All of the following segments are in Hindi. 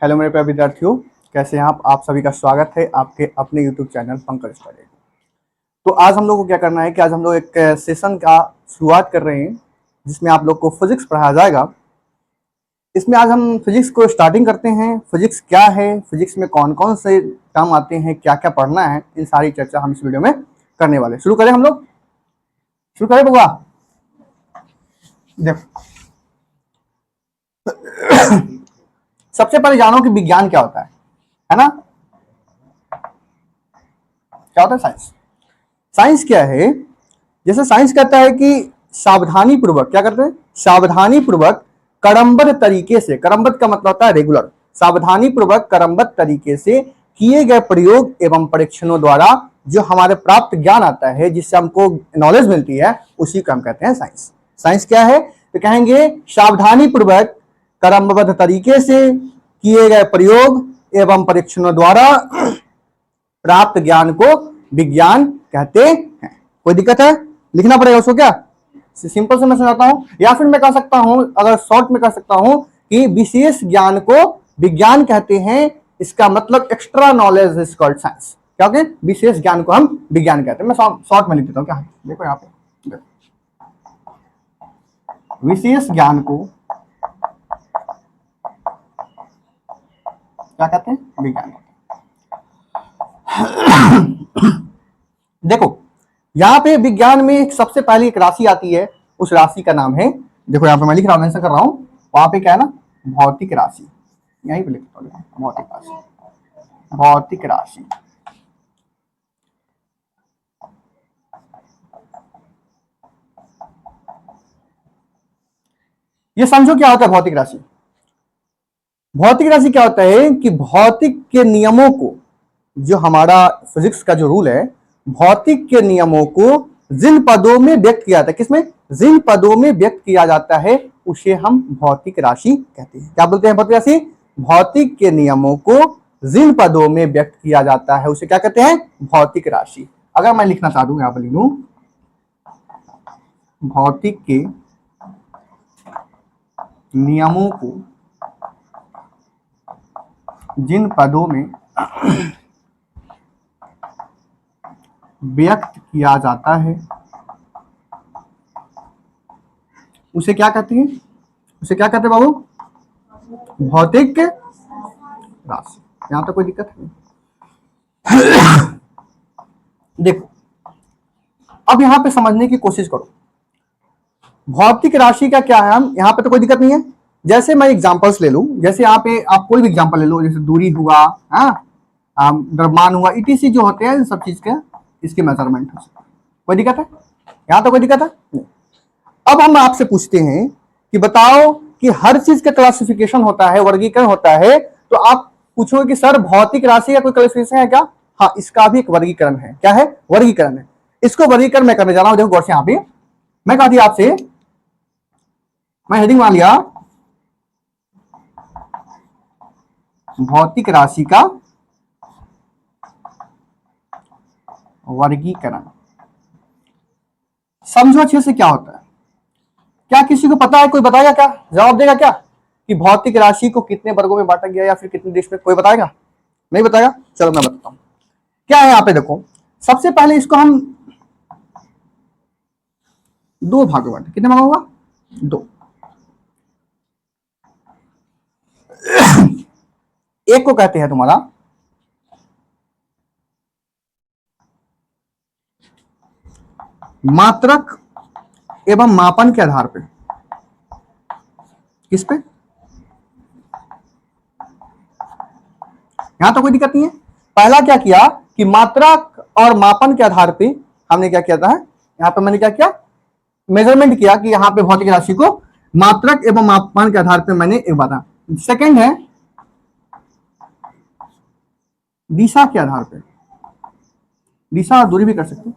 हेलो मेरे प्यारे विद्यार्थियों, कैसे हैं आप सभी का स्वागत है आपके अपने यूट्यूब चैनल पंकज स्टडी। तो आज हम लोग को क्या करना है कि आज हम लोग एक सेशन का शुरुआत कर रहे हैं जिसमें आप लोग को फिजिक्स पढ़ाया जाएगा। इसमें आज हम फिजिक्स को स्टार्टिंग करते हैं। फिजिक्स क्या है, फिजिक्स में कौन कौन से टर्म आते हैं, क्या क्या पढ़ना है, इन सारी चर्चा हम इस वीडियो में करने वाले। शुरू करें हम लोग, शुरू करें बउआ। देखो सबसे पहले जानो कि विज्ञान क्या होता है ना। क्या होता है साइंस? साइंस क्या है? जैसे साइंस कहता है कि सावधानी पूर्वक, क्या करते हैं, सावधानी पूर्वक क्रमबद्ध तरीके से, क्रमबद्ध का मतलब होता है रेगुलर, सावधानी पूर्वक क्रमबद्ध तरीके से किए गए प्रयोग एवं परीक्षणों द्वारा जो हमारे प्राप्त ज्ञान आता है, जिससे हमको नॉलेज मिलती है, उसी को हम कहते हैं साइंस। साइंस क्या है? तो कहेंगे सावधानी पूर्वक क्रमबद्ध तरीके से किए गए प्रयोग एवं परीक्षणों द्वारा प्राप्त ज्ञान को विज्ञान कहते हैं। कोई दिक्कत है? लिखना पड़ेगा उसको क्या? सिंपल से मैं समझाता हूं, या फिर मैं कह सकता हूं, अगर शॉर्ट में कह सकता हूं कि विशेष ज्ञान को विज्ञान कहते हैं। इसका मतलब extra knowledge is called science. क्या होगा? विशेष ज्ञान को हम विज्ञान कहते हैं। मैं शॉर्ट में लिख देता हूं। क्या देखो यहाँ पे, विशेष ज्ञान को क्या कहते हैं? विज्ञान। देखो यहाँ पे विज्ञान में सबसे पहले एक राशि आती है, उस राशि का नाम है, देखो यहाँ पे मैं लिख रहा हूं, मेंशन कर रहा हूं, वहां पे क्या है ना, भौतिक राशि। यहीं पे लिखता हूं, भौतिक राशि, भौतिक राशि। ये समझो क्या होता है भौतिक राशि। भौतिक राशि क्या होता है कि भौतिक के नियमों को, जो हमारा फिजिक्स का जो रूल है, भौतिक के नियमों को जिन पदों में व्यक्त किया जाता है, किसमें? जिन पदों में व्यक्त किया जाता है, उसे हम भौतिक राशि कहते हैं। क्या बोलते हैं? भौतिक राशि। भौतिक के नियमों को जिन पदों में व्यक्त किया जाता है, उसे क्या कहते हैं? भौतिक राशि। अगर मैं लिखना चाह दूं, यहां पर लिख दूं, भौतिक के नियमों को जिन पदों में व्यक्त किया जाता है, उसे क्या कहते हैं? उसे क्या कहते हैं बाबू? भौतिक राशि। यहां तो कोई दिक्कत नहीं। देखो अब यहां पे समझने की कोशिश करो, भौतिक राशि का क्या है। हम यहां पे तो कोई दिक्कत नहीं है। जैसे मैं एग्जांपल्स ले लूं, जैसे यहाँ पे आप कोई भी एग्जांपल ले लो, जैसे दूरी हुआ, द्रव्यमान हुआ, इटीसी जो होते हैं, इन सब चीज के इसके मेजरमेंट हो सकते हैं। कोई दिक्कत है? यहां तो कोई दिक्कत है नहीं। अब हम आपसे पूछते हैं कि बताओ कि हर चीज का क्लासिफिकेशन होता है, वर्गीकरण होता है, तो आप पूछोगे कि सर भौतिक राशि का कोई क्लासिफिकेशन है क्या? हाँ, इसका भी एक वर्गीकरण है। क्या है? वर्गीकरण है। इसको वर्गीकरण मैं करने जा रहा हूं। देखो गौर से, यहां पे मैं कहा थी आपसे, मैं हेडिंग मान लिया भौतिक राशि का वर्गीकरण। समझो अच्छे से क्या होता है। क्या किसी को पता है? कोई बताएगा क्या? जवाब देगा क्या कि भौतिक राशि को कितने वर्गों में बांटा गया या फिर कितने देश में? कोई बताएगा? नहीं बताएगा। चलो मैं बताता हूं क्या है। यहां पे देखो, सबसे पहले इसको हम दो भागों में बांटे। कितने भाग होगा? दो। एक को कहते हैं तुम्हारा मात्रक एवं मापन के आधार पे। किस पे? यहां तो कोई दिक्कत नहीं है। पहला क्या किया कि मात्रक और मापन के आधार पे हमने क्या किया था, यहां पे मैंने क्या किया, मेजरमेंट किया कि यहां पे भौतिक राशि को मात्रक एवं मापन के आधार पे मैंने एक बात। सेकंड है दिशा के आधार पे। दिशा और दूरी भी कर सकते,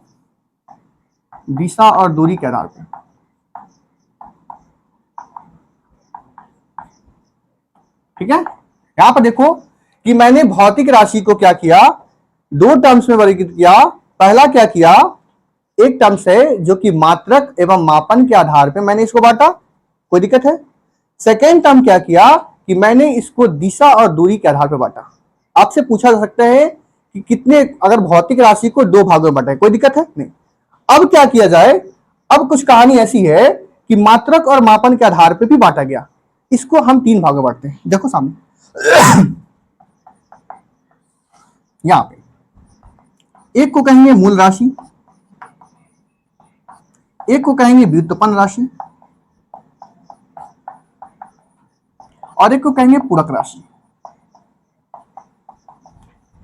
दिशा और दूरी के आधार पे। ठीक है? यहां पर देखो कि मैंने भौतिक राशि को क्या किया, दो टर्म्स में वर्गीकृत किया। पहला क्या किया, एक टर्म्स है जो कि मात्रक एवं मापन के आधार पे मैंने इसको बांटा। कोई दिक्कत है? सेकेंड टर्म क्या किया कि मैंने इसको दिशा और दूरी के आधार पर बांटा। आपसे पूछा जा सकता है कि कितने, अगर भौतिक राशि को दो भागों में बांटा है, कोई दिक्कत है नहीं। अब क्या किया जाए, अब कुछ कहानी ऐसी है कि मात्रक और मापन के आधार पर भी बांटा गया। इसको हम तीन भागों में बांटते हैं, देखो सामने यहां पे एक को कहेंगे मूल राशि, एक को कहेंगे व्युत्पन्न राशि, और एक को कहेंगे पूरक राशि।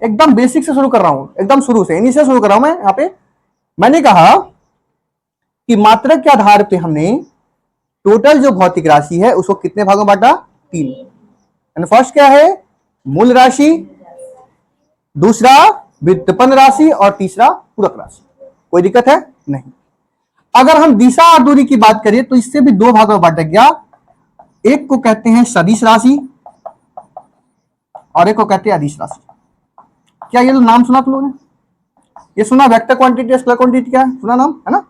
एकदम बेसिक से शुरू कर रहा हूं, एकदम शुरू से, इन्हीं से शुरू कर रहा हूं मैं। यहां पे मैंने कहा कि मात्रक के आधार पे हमने टोटल जो भौतिक राशि है उसको कितने भागों में बांटा, तीन। फर्स्ट क्या है, मूल राशि, दूसरा व्युत्पन्न राशि, और तीसरा पूरक राशि। कोई दिक्कत है नहीं। अगर हम दिशा और दूरी की बात करें तो इससे भी दो भागों में बांटा गया। एक को कहते हैं सदिश राशि और एक को कहते हैं अदिश राशि। क्या ये तो नाम सुना तुम लोगों ने? ये सुना, वेक्टर क्वांटिटी स्केलर क्वांटिटी, क्या सुना नाम, है ना?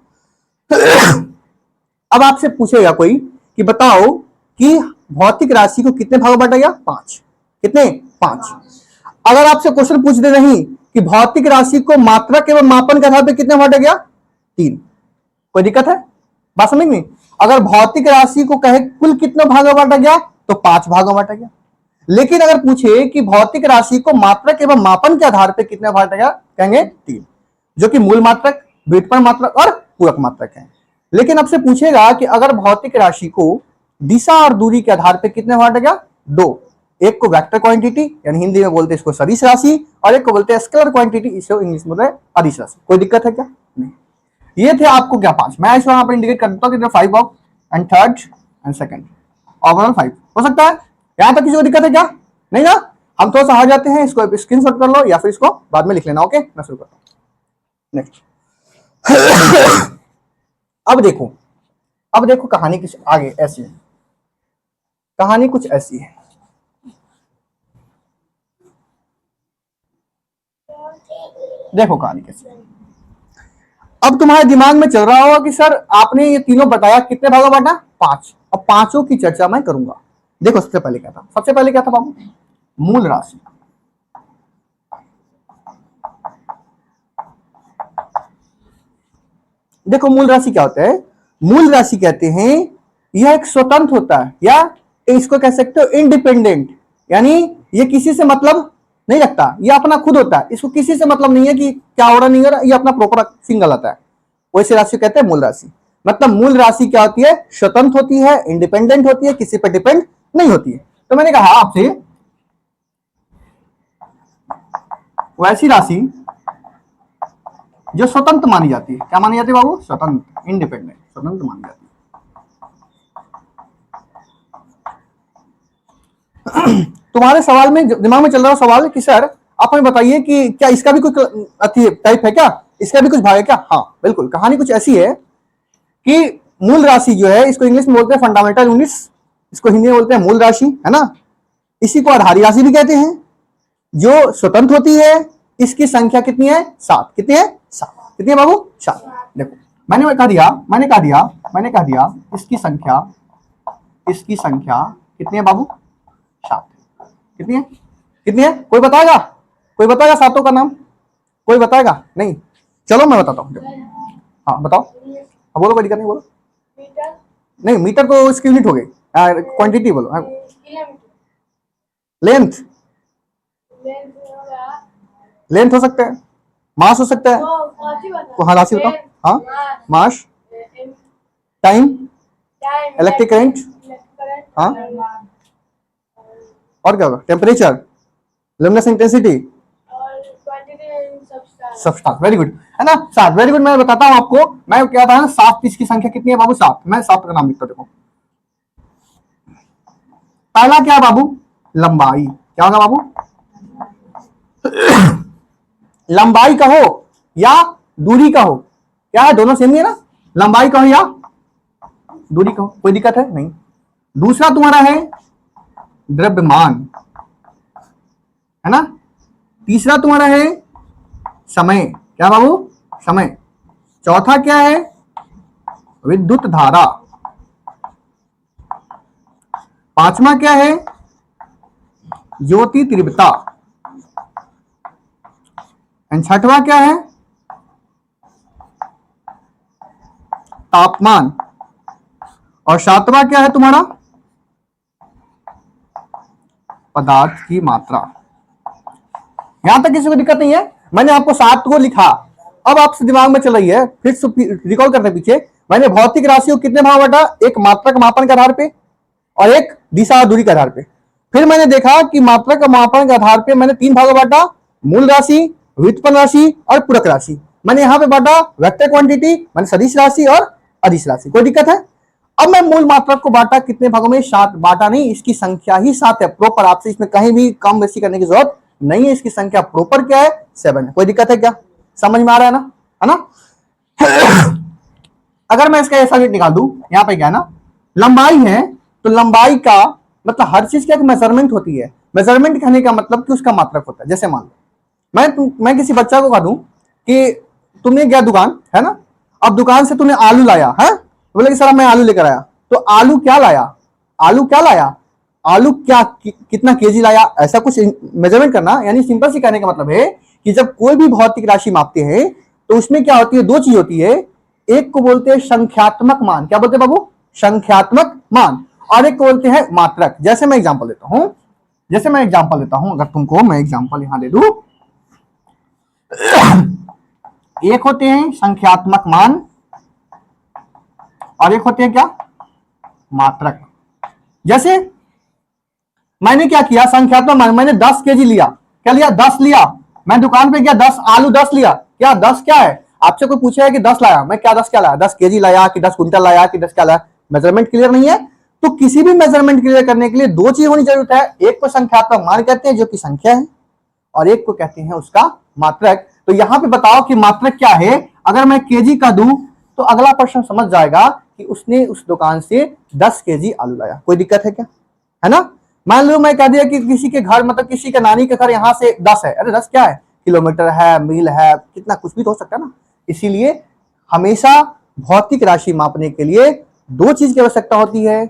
अब आपसे पूछेगा कोई कि बताओ कि भौतिक राशि को कितने भागों में बांटा गया, पांच। कितने, पांच। अगर आपसे क्वेश्चन पूछ दे नहीं कि भौतिक राशि को मात्रक एवं मापन के आधार पर कितने बांटा गया, तीन, कोई दिक्कत है? बात समझ में? अगर भौतिक राशि को कहे कुल कितने भागों में बांटा गया तो पांच भागों में बांटा गया। लेकिन अगर पूछे कि भौतिक राशि को मात्रक एवं मापन के आधार पर कितने बांटा गया, कहेंगे तीन, जो कि मूल मात्रक, व्युत्पन्न मात्रक और पूरक मात्रक है। लेकिन आपसे पूछेगा कि अगर भौतिक राशि को दिशा और दूरी के आधार पर कितने बांटा गया, दो। एक को वेक्टर क्वांटिटी, यानी हिंदी में बोलते हैं इसको सदिश राशि, और एक को बोलते हैं स्केलर क्वांटिटी, इसको इंग्लिश में बोलते हैं अदिश राशि। कोई दिक्कत है क्या? नहीं। ये थे आपको क्या, पांच। मैं इसको यहाँ पर इंडिकेट कर देता हूँ कि 5 of and third and second, overall 5 हो सकता है। यहां तक किसी को दिक्कत है क्या? नहीं ना? हम थोड़ा सा हट जाते हैं, इसको स्क्रीनशॉट कर लो या फिर इसको बाद में लिख लेना। ओके, मैं शुरू करता हूं। नेक्स्ट अब देखो कहानी कुछ आगे ऐसी है। कहानी कुछ ऐसी है, देखो कहानी कैसी है। अब तुम्हारे दिमाग में चल रहा होगा कि सर आपने ये तीनों बताया, कितने भागों बांटा, पांच। अब पांचों की चर्चा मैं करूंगा। देखो सबसे पहले क्या था बाबू, मूल राशि। देखो मूल राशि क्या होता है, मूल राशि कहते हैं यह एक स्वतंत्र होता है, या इसको कह सकते हो इंडिपेंडेंट, यानी ये किसी से मतलब नहीं रखता, ये अपना खुद होता है, इसको किसी से मतलब नहीं है कि क्या हो रहा नहीं हो रहा, ये अपना प्रॉपर सिंगल आता है। वैसे राशि कहते हैं मूल राशि। मतलब मूल राशि क्या होती है, स्वतंत्र होती है, इंडिपेंडेंट होती है, किसी पर डिपेंड नहीं होती है। तो मैंने कहा आपसे वैसी राशि जो स्वतंत्र मानी जाती है, क्या मानी जाती है बाबू, स्वतंत्र, इंडिपेंडेंट, स्वतंत्र मानी जाती है। तुम्हारे सवाल में दिमाग में चल रहा सवाल कि सर आप हमें बताइए कि क्या इसका भी कुछ टाइप है, क्या इसका भी कुछ भाग है क्या? हाँ बिल्कुल। कहानी कुछ ऐसी है कि मूल राशि जो है, इसको इंग्लिश में बोलते हैं फंडामेंटल यूनिट्स, इसको हिंदी में बोलते हैं मूल राशि, है ना? इसी को आधारी राशि भी कहते हैं, जो स्वतंत्र होती है। इसकी संख्या कितनी है, 7। कितनी है, 7। कितनी है बाबू, 7। देखो मैंने कह दिया इसकी संख्या कितनी है बाबू, 7। कितनी है कोई बताएगा सातों का नाम? कोई बताएगा नहीं? चलो मैं बताता हूँ। हाँ बताओ, बोलो, कोई दिक्कत नहीं, बोलो। नहीं, मीटर तो इसकी यूनिट हो गई, क्वांटिटी बोलो। लेंथ हो सकता है, मास हो सकता है। हाँ राशि बताओ। हाँ, मास, टाइम, इलेक्ट्रिक करंट, हाँ, और क्या होगा, temperature, luminous intensity, substance. Very good, है ना? 7। Very good. मैं बताता हूँ आपको, मैं क्या था, 7 पीस की संख्या कितनी है बाबू, 7। मैं 7 का नाम लिखता हूँ। देखो पहला क्या बाबू, लंबाई। क्या होगा बाबू, लंबाई कहो या दूरी कहो, क्या है, दोनों सेम ही है ना? लंबाई कहो या दूरी कहो, कोई दिक्कत है नहीं। दूसरा तुम्हारा है द्रव्यमान, है ना? तीसरा तुम्हारा है समय। क्या बाबू, समय। चौथा क्या है, विद्युत धारा। पांचवा क्या है, ज्योति तीव्रता। एंड छठवां क्या है? तापमान। और सातवां क्या है तुम्हारा? पदार्थ की मात्रा। यहां तक किसी को दिक्कत नहीं है? मैंने आपको 7 को लिखा, अब आपसे दिमाग में चल रही है, फिर से रिकॉल करने पीछे। मैंने भौतिक राशि को कितने भाग बांटा? एक मात्रक मापन के आधार पे और एक दिशा और दूरी के आधार पे। फिर मैंने देखा कि मात्रक मापन के आधार पे मैंने 3 भागों बांटा, मूल राशि, व्युत्पन्न राशि और पूरक राशि। मैंने यहां पे बांटा वेक्टर क्वांटिटी, मैंने सदिश राशि और अदिश राशि। कोई दिक्कत है? अब मैं मूल मात्रक को बांटा कितने भागों में? 7। बांटा नहीं, इसकी संख्या ही 7 है प्रॉपर। आपसे इसमें कहीं भी कम बेसी करने की जरूरत नहीं है। इसकी संख्या प्रॉपर क्या है? 7 है। कोई दिक्कत है क्या? समझ में आ रहा है ना? है ना? अगर मैं इसका ऐसा वेट निकाल दूं, यहां पे क्या है ना, लंबाई है, तो लंबाई का मतलब हर चीज की एक मेजरमेंट होती है। मेजरमेंट कहने का मतलब कि उसका मात्रक होता है। जैसे मान लो मैं किसी बच्चा को कह दूं कि तुमने गया दुकान, है ना, अब दुकान से तूने आलू लाया है, बोले कि सर मैं आलू लेकर आया, तो आलू क्या लाया? आलू क्या लाया? आलू क्या कितना केजी लाया? ऐसा कुछ मेजरमेंट करना। यानी सिंपल सी कहने का मतलब है कि जब कोई भी भौतिक राशि मापते हैं तो उसमें क्या होती है? 2 चीज होती है। एक को बोलते हैं संख्यात्मक मान। क्या बोलते हैं बाबू? संख्यात्मक मान। और एक को बोलते हैं मात्रक। जैसे मैं एग्जांपल देता हूं, अगर तुमको मैं एग्जांपल यहां दे दूं, एक होते हैं संख्यात्मक मान और एक होते हैं क्या? मात्रक। जैसे मैंने क्या किया? संख्यात्मक मान, मैंने 10 केजी लिया। क्या लिया? 10 लिया। मैं दुकान पे गया, 10 आलू 10 लिया। क्या 10 क्या है? आपसे कोई पूछा है कि 10 लाया, मैं क्या 10 क्या लाया? 10 केजी लाया कि 10 कुंटल लाया कि 10 क्या लाया? मेजरमेंट क्लियर नहीं है। तो किसी भी मेजरमेंट क्लियर करने के लिए 2 चीज होनी जरूरत है। एक को संख्यात्मक मान कहते हैं जो कि संख्या है, और एक को कहते हैं उसका मात्रक। तो यहां पे बताओ कि मात्रक क्या है। अगर मैं केजी का दूं तो अगला पर्सन समझ जाएगा कि उसने उस दुकान से 10 केजी आलू लाया। कोई दिक्कत है क्या? है ना? मान लो मैं कह दिया कि किसी के घर, मतलब किसी के नानी के घर यहां से 10 है। अरे 10 क्या है? किलोमीटर है, मील है, कितना कुछ भी तो हो सकता है ना। इसीलिए हमेशा भौतिक राशि मापने के लिए 2 चीज की आवश्यकता होती है।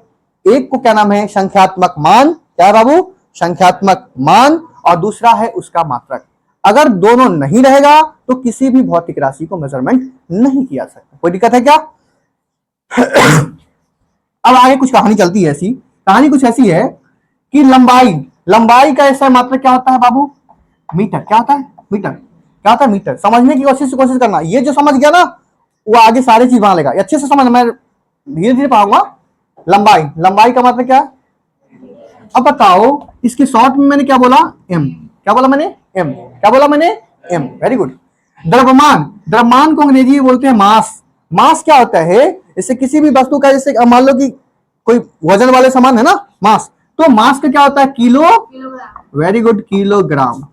एक को क्या नाम है? संख्यात्मक मान। क्या बाबू? संख्यात्मक मान। और दूसरा है उसका मात्रक। अगर दोनों नहीं रहेगा तो किसी भी भौतिक राशि को मेजरमेंट नहीं किया जा सकता। कोई दिक्कत है क्या? अब आगे कुछ कहानी चलती है। ऐसी कहानी कुछ ऐसी है कि लंबाई का ऐसा मात्रक क्या होता है बाबू? मीटर। क्या होता है? मीटर। क्या होता है? मीटर। समझने की कोशिश करना। ये जो समझ गया ना वो आगे सारी चीज बना लेगा। अच्छे से समझ, मैं धीरे धीरे पढ़ाऊंगा। लंबाई का मतलब क्या है? अब बताओ, इसके शॉर्ट में मैंने क्या बोला? एम। क्या बोला मैंने? एम। क्या बोला मैंने? एम। Very good. द्रव्यमान को अंग्रेजी में बोलते हैं मास। मास क्या होता है? जैसे किसी भी वस्तु का, जैसे मान लो कि कोई वजन वाले सामान है ना, मास, तो मास का क्या होता है? किलो। Very good, kilogram.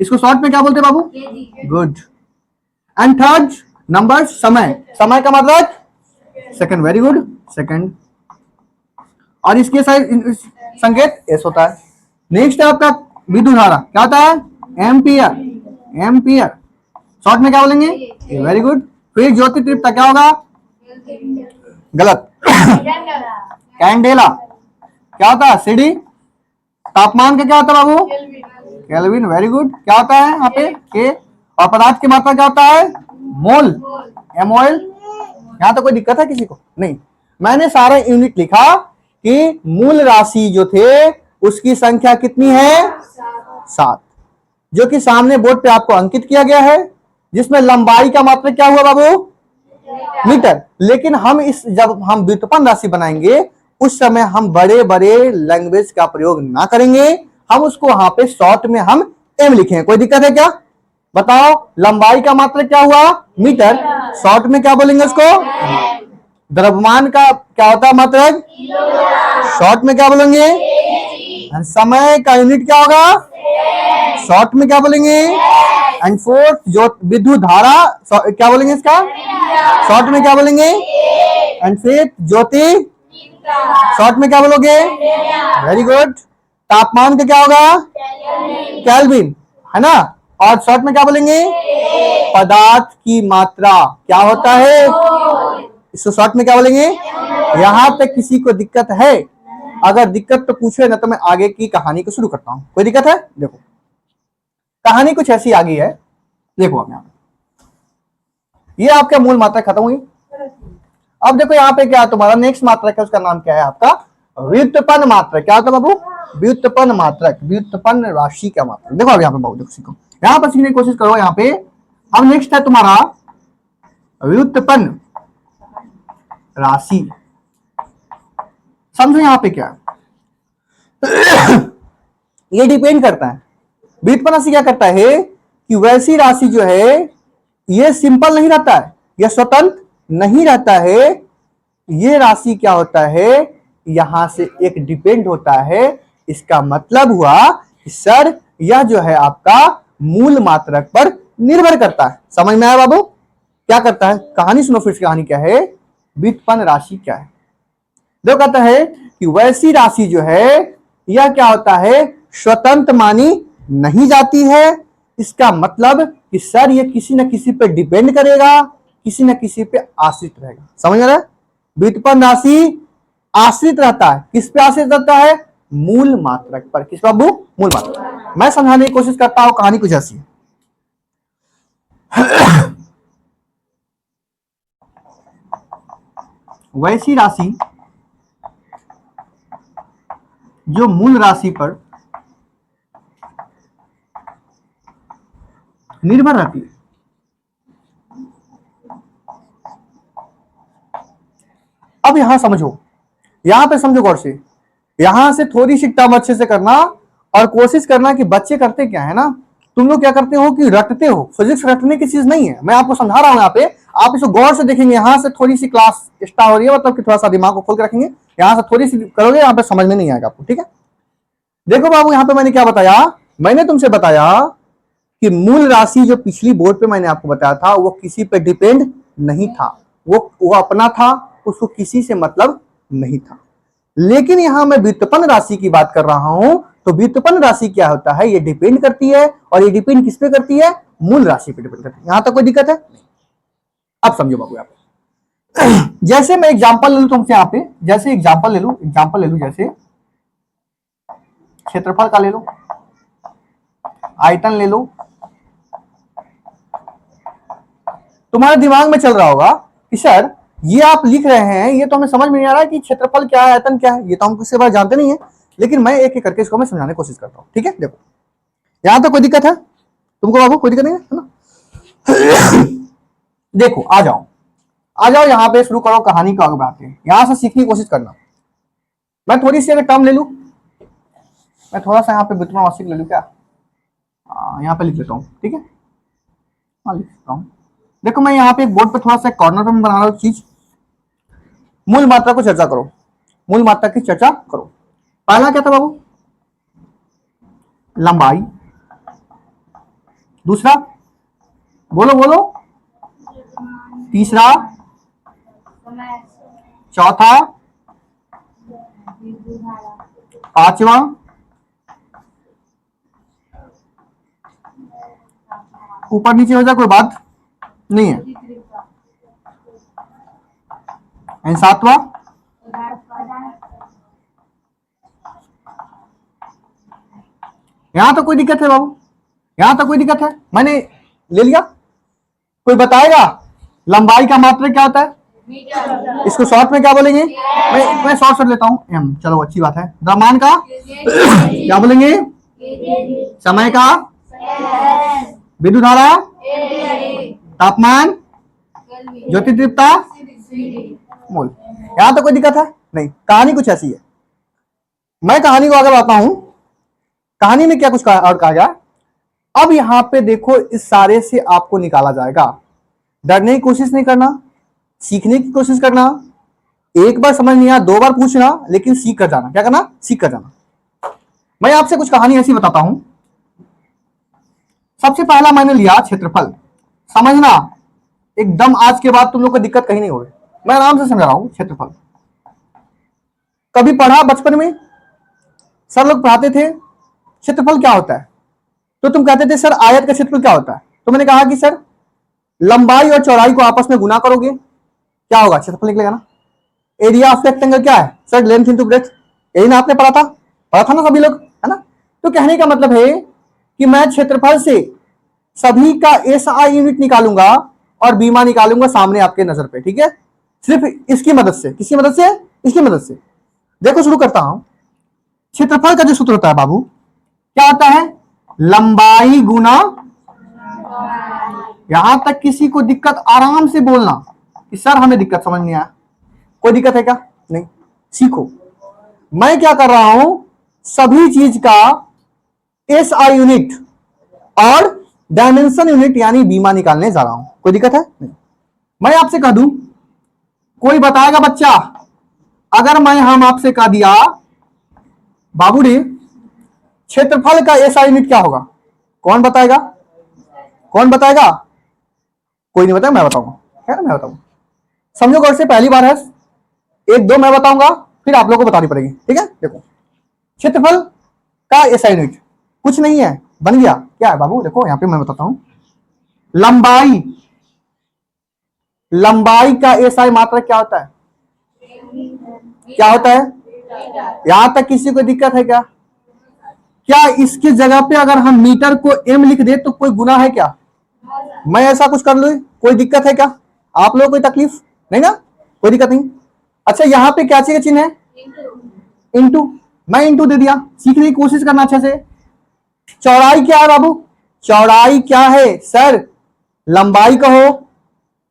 इसको शॉर्ट में क्या बोलते हैं बाबू? गुड। एंड थर्ड नंबर, समय का मतलब सेकंड। Very good, second. और इसके संकेत एस होता है। नेक्स्ट है आपका विद्युत धारा। क्या होता है? एम्पियर। शॉर्ट में क्या बोलेंगे? Very good. फिर ज्योति तीव्रता क्या होगा? गलत। कैंडेला। क्या होता है? सीडी। तापमान का क्या होता है बाबू? केल्विन। Very good. क्या होता है यहाँ पे? के। और पदार्थ की मात्रा क्या होता है? मोल। MOL। यहाँ तो कोई दिक्कत है किसी को? नहीं। मैंने सारा यूनिट लिखा कि मूल राशि जो थे उसकी संख्या कितनी है? 7, जो कि सामने बोर्ड पे आपको अंकित किया गया है, जिसमें लंबाई का मात्रक क्या हुआ बाबू? मीटर। लेकिन जब हम व्युत्पन्न राशि बनाएंगे उस समय हम बड़े बड़े लैंग्वेज का प्रयोग ना करेंगे। हम उसको वहां पे शॉर्ट में हम एम लिखेंगे। कोई दिक्कत है क्या? बताओ, लंबाई का मात्रक क्या हुआ? मीटर। शॉर्ट में क्या बोलेंगे उसको? द्रव्यमान का क्या होता है मात्रक? शॉर्ट में क्या बोलेंगे? समय का यूनिट क्या होगा? शॉर्ट में क्या बोलेंगे? एंड फोर्थ, जो विद्युत धारा, क्या बोलेंगे इसका? शॉर्ट में क्या बोलेंगे? एंड फिफ्थ, ज्योति, शॉर्ट में क्या बोलोगे? Very good. तापमान का क्या होगा? केल्विन, है ना। और शॉर्ट में क्या बोलेंगे? पदार्थ की मात्रा क्या होता है? इसको शॉर्ट में क्या बोलेंगे? यहां तक किसी को दिक्कत है? अगर दिक्कत तो पूछे ना तो मैं आगे की कहानी को शुरू करता हूं। कोई दिक्कत है? देखो कहानी कुछ ऐसी आ गई है। देखो आप यहाँ ये आपका मूल मात्रा खत्म हुई। अब देखो यहाँ पे क्या तुम्हारा नेक्स्ट मात्रक है, उसका नाम क्या है आपका व्युत्पन्न मात्रक। क्या होता है बाबू? व्युत्पन्न मात्रक, व्युत्पन्न राशि का मात्रक। देखो अब यहाँ पे बाबू देखो सीखो, यहाँ पर सीखने की कोशिश करो। यहाँ पे अब नेक्स्ट है तुम्हारा व्युत्पन्न राशि। समझो यहाँ पे क्या ये डिपेंड करता है। व्युत्पन्न राशि क्या करता है कि वैसी राशि जो है ये सिंपल नहीं रहता है, यह स्वतंत्र नहीं रहता है। ये राशि क्या होता है, यहां से एक डिपेंड होता है। इसका मतलब हुआ कि सर यह जो है आपका मूल मात्रक पर निर्भर करता है। समझ में आया बाबू? क्या करता है, कहानी सुनो फिर। कहानी क्या है, व्युत्पन्न राशि क्या है? जो कहता है कि वैसी राशि जो है यह क्या होता है, स्वतंत्र मानी नहीं जाती है। इसका मतलब कि सर ये किसी न किसी पे डिपेंड करेगा, किसी न किसी पे आश्रित रहेगा। समझ रहे? व्युत्पन्न राशि आश्रित रहता है। किस पे आश्रित रहता है? मूल मात्रक पर। किस बाबू? मूल मात्रक। मैं समझाने की कोशिश करता हूं, कहानी कुछ ऐसी है। वैसी राशि जो मूल राशि पर निर्भर रहती है। अब यहां समझो, यहां पे समझो गौर से। यहां से थोड़ी सी टर्म अच्छे से करना और कोशिश करना कि बच्चे करते क्या है ना, तुम लोग क्या करते हो कि रटते हो। फिजिक्स रटने की चीज नहीं है, मैं आपको समझा रहा हूं। यहाँ पे आप इसको गौर से देखेंगे। यहां से थोड़ी सी क्लास स्टार्ट हो रही है, मतलब कि थोड़ा सा दिमाग को खोल के रखेंगे। यहां से थोड़ी सी करोगे, यहाँ पे समझ में नहीं आएगा आपको। ठीक है, देखो बाबू यहाँ पे मैंने क्या बताया, मैंने तुमसे बताया कि मूल राशि जो पिछली बोर्ड पे मैंने आपको बताया था वो किसी पे डिपेंड नहीं था, वो अपना था, उसको किसी से मतलब नहीं था। लेकिन यहां मैं व्युत्पन्न राशि की बात कर रहा हूं, तो व्युत्पन्न राशि क्या होता है, ये डिपेंड करती है। और ये डिपेंड किस पे करती है? मूल राशि पे डिपेंड करती है। यहां तक कोई दिक्कत है? अब समझो बाबू यहाँ पे जैसे मैं एग्जांपल ले लूं तुमसे यहाँ पे, जैसे एग्जांपल ले लूं जैसे क्षेत्रफल का ले लो, आयतन ले लो। तुम्हारे दिमाग में चल रहा होगा कि सर ये आप लिख रहे हैं, ये तो हमें समझ में नहीं आ रहा कि क्षेत्रफल क्या है, आयतन क्या है। ये तो हम किसी बार जानते नहीं है, लेकिन मैं एक एक करके इसको मैं समझाने की कोशिश करता हूं। ठीक है, देखो यहां तो कोई दिक्कत है तुमको बाबू? कोई दिक्कत नहीं है ना? देखो आ जाओ यहां पे शुरू करो कहानी को। आगे बढ़ाते हैं, यहां से सीखने की कोशिश करना। मैं थोड़ी सी अगर टर्म ले लूं, मैं थोड़ा सा यहाँ पे व्युत्पन्न राशि ले लूं क्या? यहाँ पे लिख लेता हूँ। ठीक है, हाँ लिख लेता हूँ। देखो मैं यहाँ पे एक बोर्ड पे थोड़ा सा कॉर्नर पे मैं बना रहा हूँ चीज। मूल मात्रा को चर्चा करो, मूल मात्रा की चर्चा करो। पहला क्या था बाबू? लंबाई। दूसरा बोलो बोलो। तीसरा, चौथा, पांचवा, ऊपर नीचे हो जाए कोई बात नहीं है, सातवां, यहां तो कोई दिक्कत है बाबू? यहां तो कोई दिक्कत है? मैंने ले लिया। कोई बताएगा लंबाई का मात्रक क्या होता है? इसको शॉर्ट में क्या बोलेंगे? मैं शॉर्ट लेता हूं, एम। चलो अच्छी बात है। द्रव्यमान का क्या बोलेंगे? समय का? विद्युत धारा? तापमान? ज्योति तीव्रता? मोल। यहां तो कोई दिक्कत है नहीं। कहानी कुछ ऐसी है, मैं कहानी को आगे बढ़ाता हूं। कहानी में क्या कुछ और कहा गया। अब यहां पे देखो, इस सारे से आपको निकाला जाएगा। डरने की कोशिश नहीं करना, सीखने की कोशिश करना। एक बार समझ नहीं आया, दो बार पूछना, लेकिन सीख कर जाना। क्या करना? सीख कर जाना। मैं आपसे कुछ कहानी ऐसी बताता हूं। सबसे पहला मैंने लिया क्षेत्रफल। समझना एकदम, आज के बाद तुम लोग को दिक्कत कहीं नहीं होगी, मैं आराम से समझा रहा हूं। क्षेत्रफल कभी पढ़ा बचपन में, सर लोग पढ़ाते थे क्षेत्रफल क्या होता है, तो तुम कहते थे सर आयत का क्षेत्रफल क्या होता है। तो मैंने कहा कि सर लंबाई और चौड़ाई को आपस में गुना करोगे, क्या होगा? क्षेत्रफल निकलेगा ना। एरिया ऑफ रेक्टेंगल क्या है? Sir length into breadth. यही ना आपने पढ़ा था ना सभी लोग, है ना। तो कहने का मतलब है कि मैं क्षेत्रफल से सभी का एसआई यूनिट निकालूंगा और बीमा निकालूंगा सामने आपके नजर पे, ठीक है, सिर्फ इसकी मदद से। किसकी मदद से? इसकी मदद से। देखो शुरू करता हूं। क्षेत्रफल का जो सूत्र होता है बाबू, क्या होता है? लंबाई गुना, यहां तक किसी को दिक्कत आराम से बोलना कि सर हमें दिक्कत समझ नहीं आया। कोई दिक्कत है क्या? नहीं, सीखो। मैं क्या कर रहा हूं, सभी चीज का एसआई यूनिट और डायमेंशन यूनिट यानी बीमा निकालने जा रहा हूं। कोई दिक्कत है? नहीं। मैं आपसे कह दूं, कोई बताएगा बच्चा, अगर हम आपसे कह दिया बाबू रे क्षेत्रफल का एसआई यूनिट क्या होगा, कौन बताएगा? कौन बताएगा? कोई नहीं बताएगा, मैं बताऊंगा। है ना, मैं बताऊंगा। समझो गौर से, पहली बार है, एक दो मैं बताऊंगा, फिर आप लोगों को बतानी पड़ेगी, ठीक है। देखो, क्षेत्रफल का एसआई यूनिट कुछ नहीं है, बन गया। क्या है बाबू? देखो यहां पे मैं बताता हूं। लंबाई, लंबाई का एसआई मात्रक क्या होता है? क्या होता है? यहां तक किसी को दिक्कत है क्या? क्या इसकी जगह पे अगर हम मीटर को एम लिख दे तो कोई गुना है क्या? मैं ऐसा कुछ कर लू, कोई दिक्कत है क्या? आप लोगों को कोई तकलीफ नहीं ना? कोई दिक्कत नहीं। अच्छा, यहां पे क्या चीज का चिन्ह है? इंटू। मैं इंटू दे दिया। सीखने की कोशिश करना अच्छे से। चौड़ाई क्या है बाबू? चौड़ाई क्या है सर? लंबाई कहो,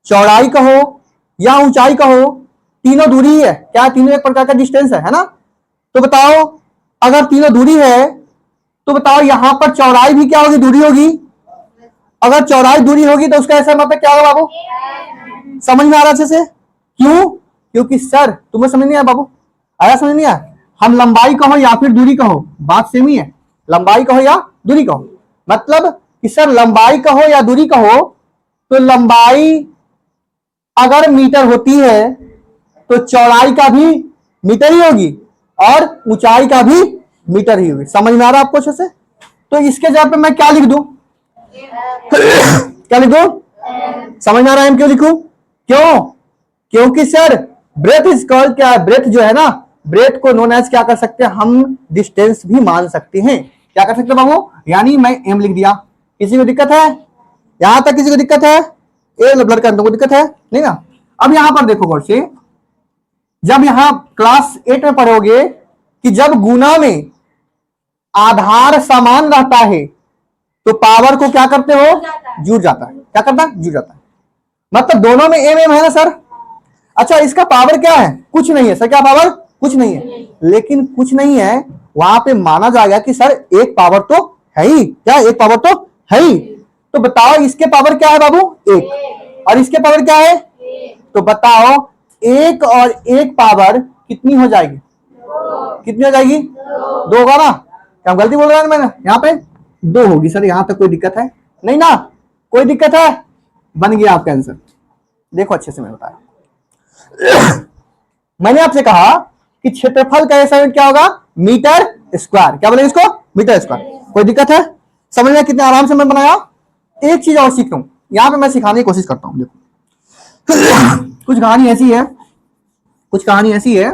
चौड़ाई कहो या ऊंचाई कहो, तीनों दूरी है। क्या तीनों एक प्रकार का डिस्टेंस है ना? तो बताओ, अगर तीनों दूरी है तो बताओ यहां पर चौड़ाई भी क्या होगी? दूरी होगी। अगर चौड़ाई दूरी होगी तो उसका ऐसा मतलब क्या होगा बाबू? समझ में आ रहा अच्छे से? क्यों? क्योंकि सर तुम्हें समझ नहीं आया बाबू, आया समझ नहीं आया? हम लंबाई कहो या फिर दूरी कहो, बात सेम ही है। लंबाई कहो या दूरी कहो, मतलब कि सर लंबाई कहो या दूरी कहो, तो लंबाई अगर मीटर होती है तो चौड़ाई का भी मीटर ही होगी और ऊंचाई का भी मीटर ही होगी। समझ में आ रहा है आपको अच्छे से? तो इसके जगह पे मैं क्या लिख दूं? क्या लिख दूं? समझ में आ रहा है? क्यों लिखूं? क्यों? क्योंकि सर ब्रेथ इज कॉल्ड, क्या है ब्रेथ जो है ना, ब्रेथ को नोन एज क्या कर सकते हैं हम? डिस्टेंस भी मान सकते हैं। क्या कर सकते हैं बाबू? यानी मैं एम लिख दिया। किसी को दिक्कत है? यहां तक किसी को दिक्कत है? ए ब्लड का को दिक्कत है नहीं ना? अब यहां पर देखो गौर से, जब यहां क्लास 8 में पढ़ोगे कि जब गुना में आधार समान रहता है तो पावर को क्या करते हो? जुड़ जाता है। क्या करता है? जुड़ जाता है। मतलब दोनों में एम एम है ना सर? अच्छा, इसका पावर क्या है? कुछ नहीं है सर। क्या पावर? कुछ नहीं है। लेकिन कुछ नहीं है, वहां पे माना जाएगा कि सर एक पावर तो है ही। क्या? एक पावर तो है ही। तो बताओ इसके पावर क्या है बाबू? एक। और इसके पावर क्या है? तो बताओ, एक और एक पावर कितनी हो जाएगी? कितनी हो जाएगी? दो होगा ना? क्या गलती बोल रहा हूं मैंने? यहाँ पे दो होगी सर। यहां तक कोई दिक्कत है नहीं ना? कोई दिक्कत है? बन गया आपका आंसर। देखो अच्छे से मैं बताया। मैंने आपसे कहा कि क्षेत्रफल का ऐसा यूनिट क्या होगा? Metre square. क्या बोले इसको? Metre square. कोई दिक्कत है? समझ में कितने आराम से मैं बनाया। एक चीज और सीख लूं, यहां पे मैं सिखाने की कोशिश करता हूं। देखो कुछ कहानी ऐसी है, कुछ कहानी ऐसी है,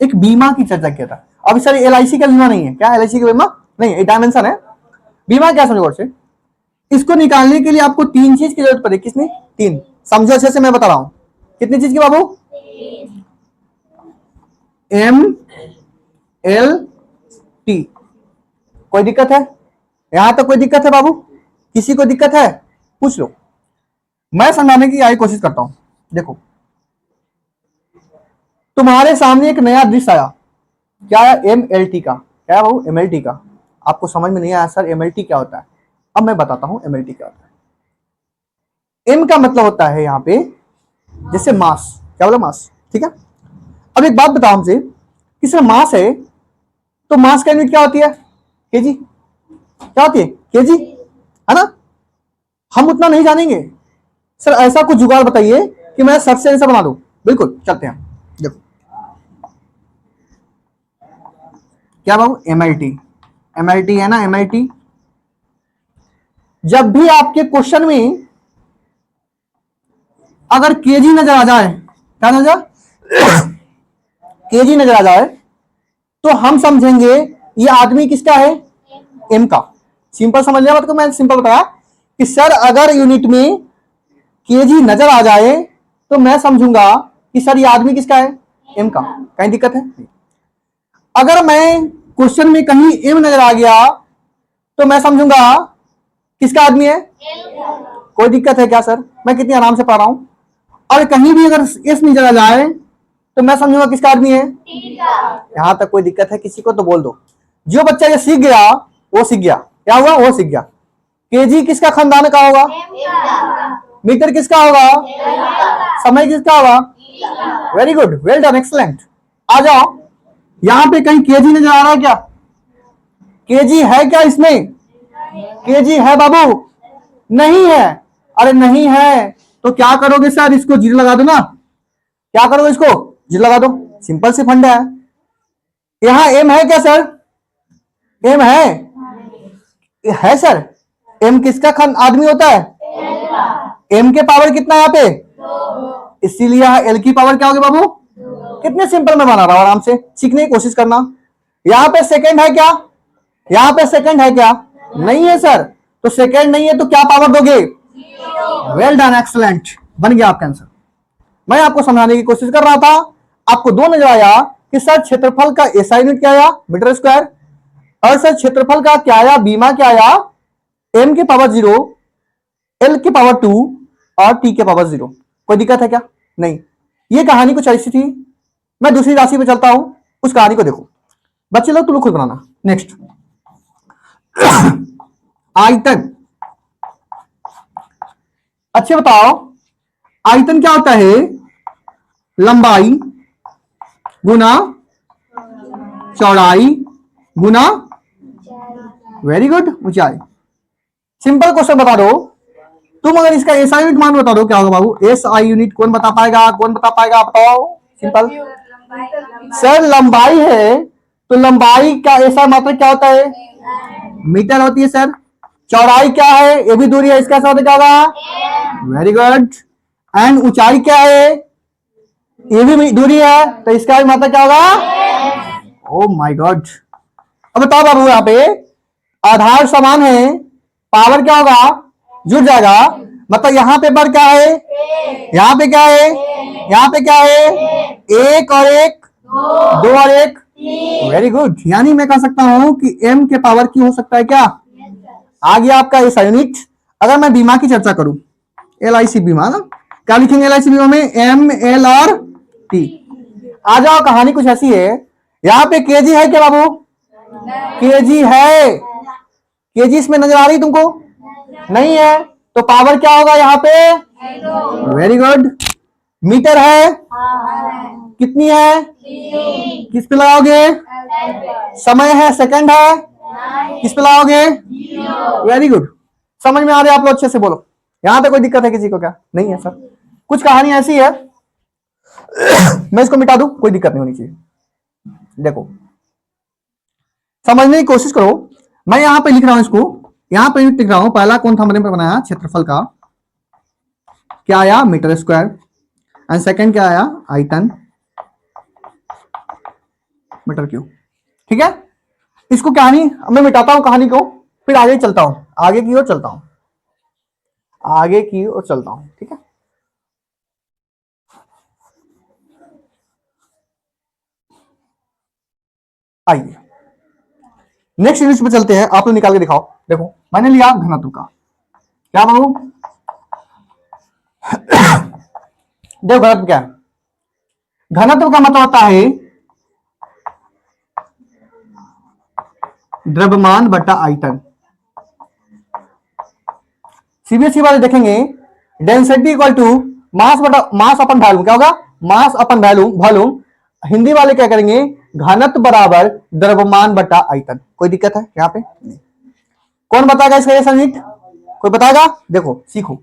एक बीमा की चर्चा किया था। अब सर एलआईसी का बीमा नहीं है। क्या एलआईसी का बीमा नहीं है? डायमेंशन है। बीमा क्या समझो से? इसको निकालने के लिए आपको तीन चीज की जरूरत पड़ेगी। किसने? तीन। समझो अच्छे से मैं बता रहा हूं। कितनी चीज की बाबू? M L T. कोई दिक्कत है? यहां तक कोई दिक्कत है बाबू? किसी को दिक्कत है? पूछ लो, मैं समझाने की आई कोशिश करता हूं। देखो, तुम्हारे सामने एक नया दृश्य आया। क्या है? एमएलटी का। क्या है बाबू? एमएलटी का। आपको समझ में नहीं आया सर एमएलटी क्या होता है? अब मैं बताता हूं एमएलटी क्या होता है। एम का मतलब होता है यहां पे जैसे मास। क्या बोला? मास। ठीक है। अब एक बात बताओ हमसे कि सर मास है तो मास का यूनिट क्या होती है? केजी। क्या होती है? केजी, है ना? हम उतना नहीं जानेंगे। सर ऐसा कुछ जुगाड़ बताइए कि मैं सर से ऐसा बना दूं। बिल्कुल, चलते हैं। देखो क्या बाबू? एमएलटी। एमएलटी है ना? एमएलटी। जब भी आपके क्वेश्चन में अगर केजी नजर आ जाए, क्या नजर? केजी नजर आ जाए तो हम समझेंगे ये आदमी किसका है, एम का। सिंपल समझ लिया बात को, मैं सिंपल बताया कि सर अगर यूनिट में केजी नजर आ जाए तो मैं समझूंगा कि सर ये आदमी किसका है, एम का। कहीं दिक्कत है? अगर मैं क्वेश्चन में कहीं एम नजर आ गया तो मैं समझूंगा किसका आदमी है, कोई दिक्कत है क्या सर? मैं कितनी आराम से पढ़ रहा हूं। और कहीं भी अगर एस नजर आ जाए तो मैं समझूंगा किसका आदमी है, यहां तक कोई दिक्कत है किसी को तो बोल दो। जो बच्चा ये सीख गया वो सीख गया, क्या हुआ, वो सीख गया। केजी किसका खानदान का होगा, मीटर किसका होगा, समय किसका होगा। Very good, well done, excellent. आ जाओ, यहां पे कहीं केजी नजर आ रहा है क्या, केजी है क्या इसमें, केजी है बाबू, नहीं है। अरे नहीं है तो क्या करोगे सर, इसको जीरो लगा दो ना। क्या करोगे, इसको जीरो लगा दो, सिंपल सी फंडा है। यहां एम है क्या सर, एम है सर। एम किसका खान आदमी होता है, एम के पावर कितना है यहाँ पे, इसीलिए यहाँ एल की पावर क्या होगी बाबू। कितने सिंपल में बना रहा हूं, आराम से सीखने की कोशिश करना। यहाँ पे सेकंड है क्या, यहाँ पे सेकंड है क्या, नहीं है सर। तो सेकंड नहीं है तो क्या पावर दोगे, वेल डन, एक्सलेंट, बन गया आपका आंसर। मैं आपको समझाने की कोशिश कर रहा था, आपको दो नजर आया कि सर क्षेत्रफल का एसआई यूनिट क्या आया, मीटर स्क्वायर, और सर क्षेत्रफल का क्या आया, बीमा क्या आया, एम के पावर 0, एल के पावर 2 और टी के पावर 0। कोई दिक्कत है क्या, नहीं। ये कहानी कुछ ऐसी थी। मैं दूसरी राशि पे चलता हूं, उस कहानी को देखो बच्चे लोग, तुम लोग खुद बनाना। नेक्स्ट आयतन। अच्छे बताओ, आयतन क्या होता है, लंबाई गुना चौड़ाई गुना, वेरी गुड, ऊंचाई। सिंपल क्वेश्चन बता दो तुम, अगर इसका एसआई यूनिट मान बता दो क्या होगा बाबू, एसआई यूनिट कौन बता पाएगा, कौन बता पाएगा, बताओ। सिंपल सर, लंबाई है तो लंबाई का ऐसा मात्रा क्या होता है, मीटर होती है सर। चौड़ाई क्या है, ये भी दूरी है, इसका साथ क्या होगा, वेरी गुड। एंड ऊंचाई क्या है, ये भी दूरी है, तो इसका भी मात्रा क्या होगा, ओ माय गॉड। अब बताओ बाबू, यहाँ पे आधार समान है, पावर क्या होगा, जुड़ जाएगा। मतलब यहाँ पे बर क्या है, यहाँ पे क्या है, यहाँ पे क्या है, एक और एक, दो और एक, वेरी गुड। यानी मैं कह सकता हूं कि एम के पावर की हो सकता है क्या, आ गया आपका ऐसा यूनिट। अगर मैं बीमा की चर्चा करूं, LIC बीमा ना, क्या लिखेंगे LIC बीमा में, एम एल और टी। आ जाओ, कहानी कुछ ऐसी है, यहाँ पे केजी है क्या बाबू, केजी है, केजी इसमें नजर आ रही तुमको, नहीं है, तो पावर क्या होगा यहाँ पे, वेरी गुड। मीटर है, कितनी है, किस पे लगाओगे, समय है, सेकंड है, किस पे लगाओगे, वेरी गुड। समझ में आ रहा है आप लोग, अच्छे से बोलो। यहां पे कोई दिक्कत है किसी को क्या, नहीं है सर। कुछ कहानी ऐसी है मैं इसको मिटा दूं, कोई दिक्कत नहीं होनी चाहिए। देखो, समझने की कोशिश करो। मैं यहां पे लिख रहा हूं इसको, यहां पे लिख रहा हूं, पहला कौन था मैंने बनाया, क्षेत्रफल का क्या आया, मीटर स्क्वायर, एंड सेकंड क्या आया, आयतन मीटर क्यूब। ठीक है, इसको कहानी मैं मिटाता हूं कहानी को, फिर आगे चलता हूं, आगे की ओर चलता हूं, आगे की ओर चलता हूं। ठीक है, आइए नेक्स्ट यूनिट पे चलते हैं। आप लोग निकाल के दिखाओ। देखो, मैंने लिया घनत्व का, क्या बाबू देखो घनत्व क्या है, घनत्व का मतलब होता है द्रव्यमान बटा आयतन। सीबीएसई वाले देखेंगे, डेंसिटी इक्वल टू मास बटा मास अपन वॉल्यूम, क्या होगा, मास अपन वॉल्यूम। हिंदी वाले क्या करेंगे, घनत्व बराबर द्रव्यमान बटा आयतन। कोई दिक्कत है यहाँ पे, कौन बताएगा इसका ये यूनिट, कोई बताएगा, देखो सीखो।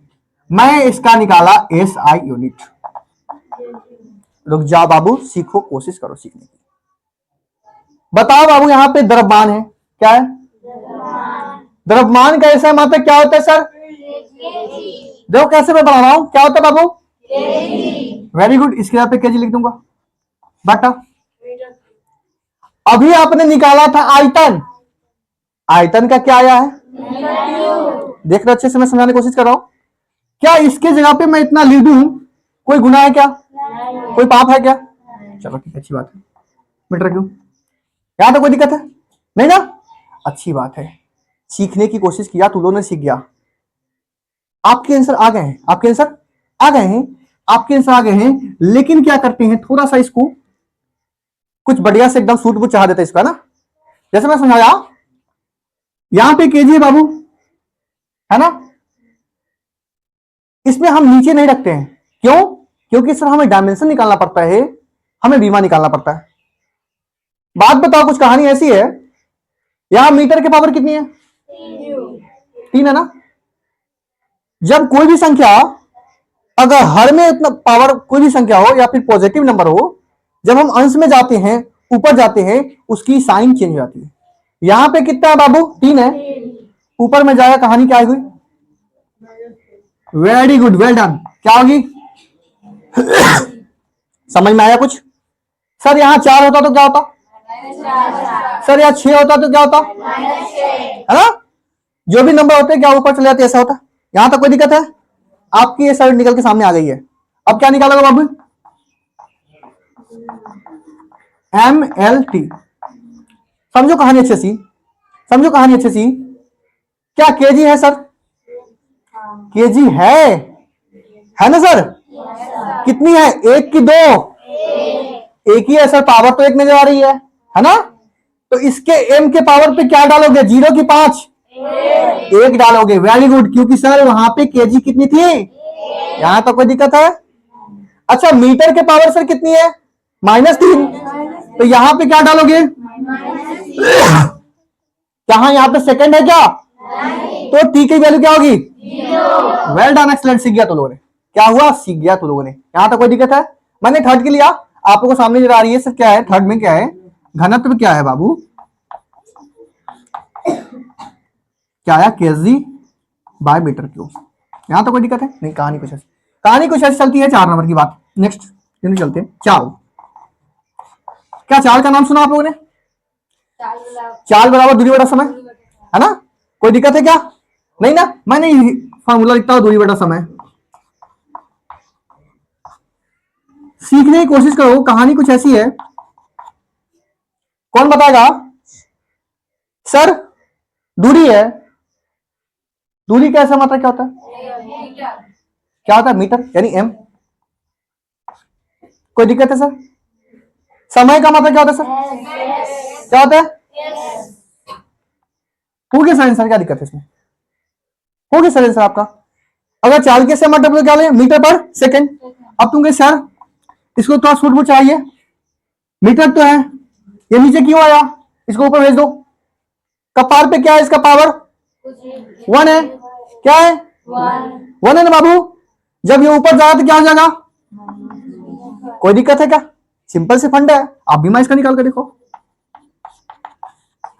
मैं इसका निकाला एसआई यूनिट, रुक जाओ बाबू, सीखो, कोशिश करो सीखने की। बताओ बाबू, यहाँ पे द्रव्यमान है, क्या है, द्रव्यमान का ऐसा मात्रा क्या होता है सर, देखो कैसे मैं बना रहा हूं, क्या होता है बाबू, वेरी गुड। इसके यहाँ पे केजी लिख दूंगा बटा अभी आपने निकाला था आयतन, आयतन का क्या आया है, देख रहे अच्छे से, मैं समझाने की कोशिश कर रहा हूं। क्या इसके जगह पे मैं इतना लिख दूं, कोई गुनाह है क्या, कोई पाप है क्या? चलो ठीक है, अच्छी बात है, मीटर क्यों, यहां तो कोई दिक्कत है नहीं ना, अच्छी बात है। सीखने की कोशिश किया तो दोनों सीख गया। आपके आंसर आ गए हैं, आपके आंसर आ गए हैं, आपके आंसर आ गए हैं, लेकिन क्या करते हैं, थोड़ा सा इसको कुछ बढ़िया से एकदम सूट बूट चाह देते हैं इसका ना। जैसे मैं समझाया, यहां पे केजी है बाबू, है ना, इसमें हम नीचे नहीं रखते हैं, क्यों? क्योंकि सर हमें डायमेंशन निकालना पड़ता है, हमें बीमा निकालना पड़ता है। बात बताओ, कुछ कहानी ऐसी है, यहां मीटर की पावर कितनी है, 3 है ना। जब कोई भी संख्या, अगर हर में इतना पावर कोई भी संख्या हो या फिर पॉजिटिव नंबर हो, जब हम अंश में जाते हैं, ऊपर जाते हैं, उसकी साइन चेंज हो जाती है। यहां पे कितना है बाबू, 3 है, ऊपर में जाएगा, कहानी क्या हुई, वेरी गुड, वेल डन, क्या होगी, समझ में आया कुछ? सर यहां 4 होता तो क्या होता, सर यहां 6 होता तो क्या होता, है ना, जो भी नंबर होते हैं क्या ऊपर चले जाते, ऐसा होता। यहां तक कोई दिक्कत है? आपकी ये साइड निकल के सामने आ गई है। अब क्या निकालोगे बाबू, MLT। समझो कहानी अच्छे सी, समझो कहानी अच्छे सी। क्या केजी है सर, केजी है ना सर, कितनी है, 1 की 2, एक ही है सर, पावर तो 1 नजर आ रही है ना। तो इसके m के पावर पे क्या डालोगे, 0 की 5, 1 डालोगे, वेरी गुड, क्योंकि सर वहां पे केजी कितनी थी, यहां तो कोई दिक्कत है। अच्छा मीटर के पावर सर कितनी है, -3, तो यहां पे क्या डालोगे, कहां यहां पे सेकंड है क्या, तो टी की वैल्यू क्या होगी, वेल डन, एक्सलेंट, सीख गया तो लोगों ने, क्या हुआ, सीख गया तो लोगों ने। यहां तक कोई दिक्कत है? मैंने थर्ड के लिया, आप लोगों को सामने नजर आ रही है सर, क्या है थर्ड में, क्या है घनत्व, क्या है बाबू, क्या आया, केजी बाय मीटर क्यूब। यहां तो कोई दिक्कत है नहीं, कहानी कुछ ऐसी, कहानी कुछ ऐसी चलती है। 4 नंबर की बात, नेक्स्ट चलते हैं। चाल, क्या चाल का नाम सुना आप लोगों ने, चाल बराबर दूरी बटा समय, है ना, कोई दिक्कत है क्या, नहीं ना। मैंने फॉर्मूला लिखता हूं, दूरी बटा समय। सीखने की कोशिश करो, कहानी कुछ ऐसी है, कौन बताएगा सर, दूरी है, दूरी का ऐसा मतलब क्या होता है, क्या होता है, मीटर यानी m, कोई दिक्कत है सर? समय का मतलब क्या होता है सर, क्या होता है, हो गया सर आंसर, क्या दिक्कत है इसमें, हो गया सर आंसर आपका। अगर 4 के से मतलब क्या ले, मीटर पर सेकंड। अब तुम कहे सर इसको थोड़ा सूट बूट चाहिए, मीटर तो है, ये नीचे क्यों आया, इसको ऊपर भेज दो। कपार पे क्या है, इसका पावर 1 है, क्या है 1 है ना बाबू। जब ये ऊपर जाएगा तो क्या हो जाएगा, कोई दिक्कत है क्या, सिंपल से फंड है, आप भी मैं इसका निकाल कर देखो।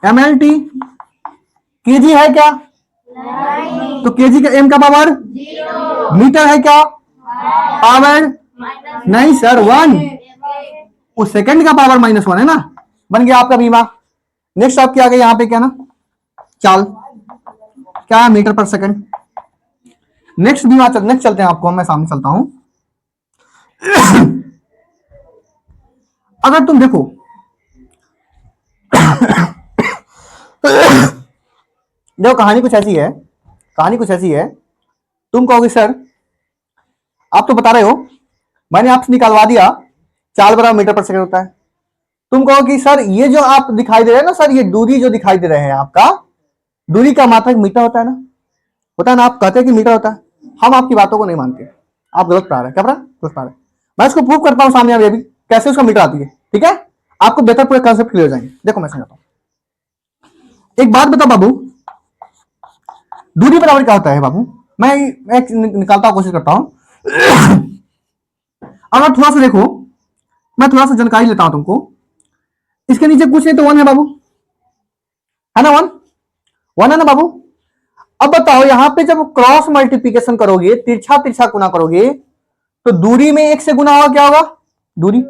MLT केजी है क्या, तो केजी का m का पावर, मीटर है क्या, पावर नहीं सर 1, उस सेकंड का पावर -1 है ना, बन गया आपका बीमा। नेक्स्ट आपके आगे यहाँ पे क्या ना, चाल क्या है, मीटर पर सेकंड। नेक्स्ट बीमा नेक्स्ट चलते हैं, आपको मैं सामने चलता हूं। अगर तुम देखो देखो कहानी कुछ ऐसी है, कहानी कुछ ऐसी है, तुम कहोगे सर आप तो बता रहे हो, मैंने आपसे निकालवा दिया, चाल बराबर मीटर पर सेकंड होता है। तुम कहो कि सर ये जो आप दिखाई दे रहे हैं ना सर, ये दूरी जो दिखाई दे रहे हैं आपका, दूरी का मात्रक मीटर होता है ना, होता है ना, आप कहते हैं कि मीटर होता है, हम आपकी बातों को नहीं मानते, आप गलत पढ़ा रहे हैं, क्या पढ़ा, गलत पढ़ा रहे हैं। मैं इसको प्रूव करता हूं सामने अभी कैसे उसका मीटर आती है, ठीक है, आपको बेहतर पूरे कंसेप्ट क्लियर हो जाएंगे। देखो मैं समझाता हूं, एक बात बताओ बाबू, दूरी बराबर क्या होता है बाबू, मैं एक निकालता हूं, कोशिश करता हूं। अगर थोड़ा सा देखो, मैं थोड़ा सा जानकारी लेता हूं तुमको, इसके नीचे कुछ नहीं तो 1 है बाबू, है ना, 1 है ना बाबू। अब बताओ यहां पे जब क्रॉस मल्टीप्लीकेशन करोगे, तिरछा तिरछा गुना करोगे, तो दूरी में 1 से गुना होगा, क्या होगा, दूरी,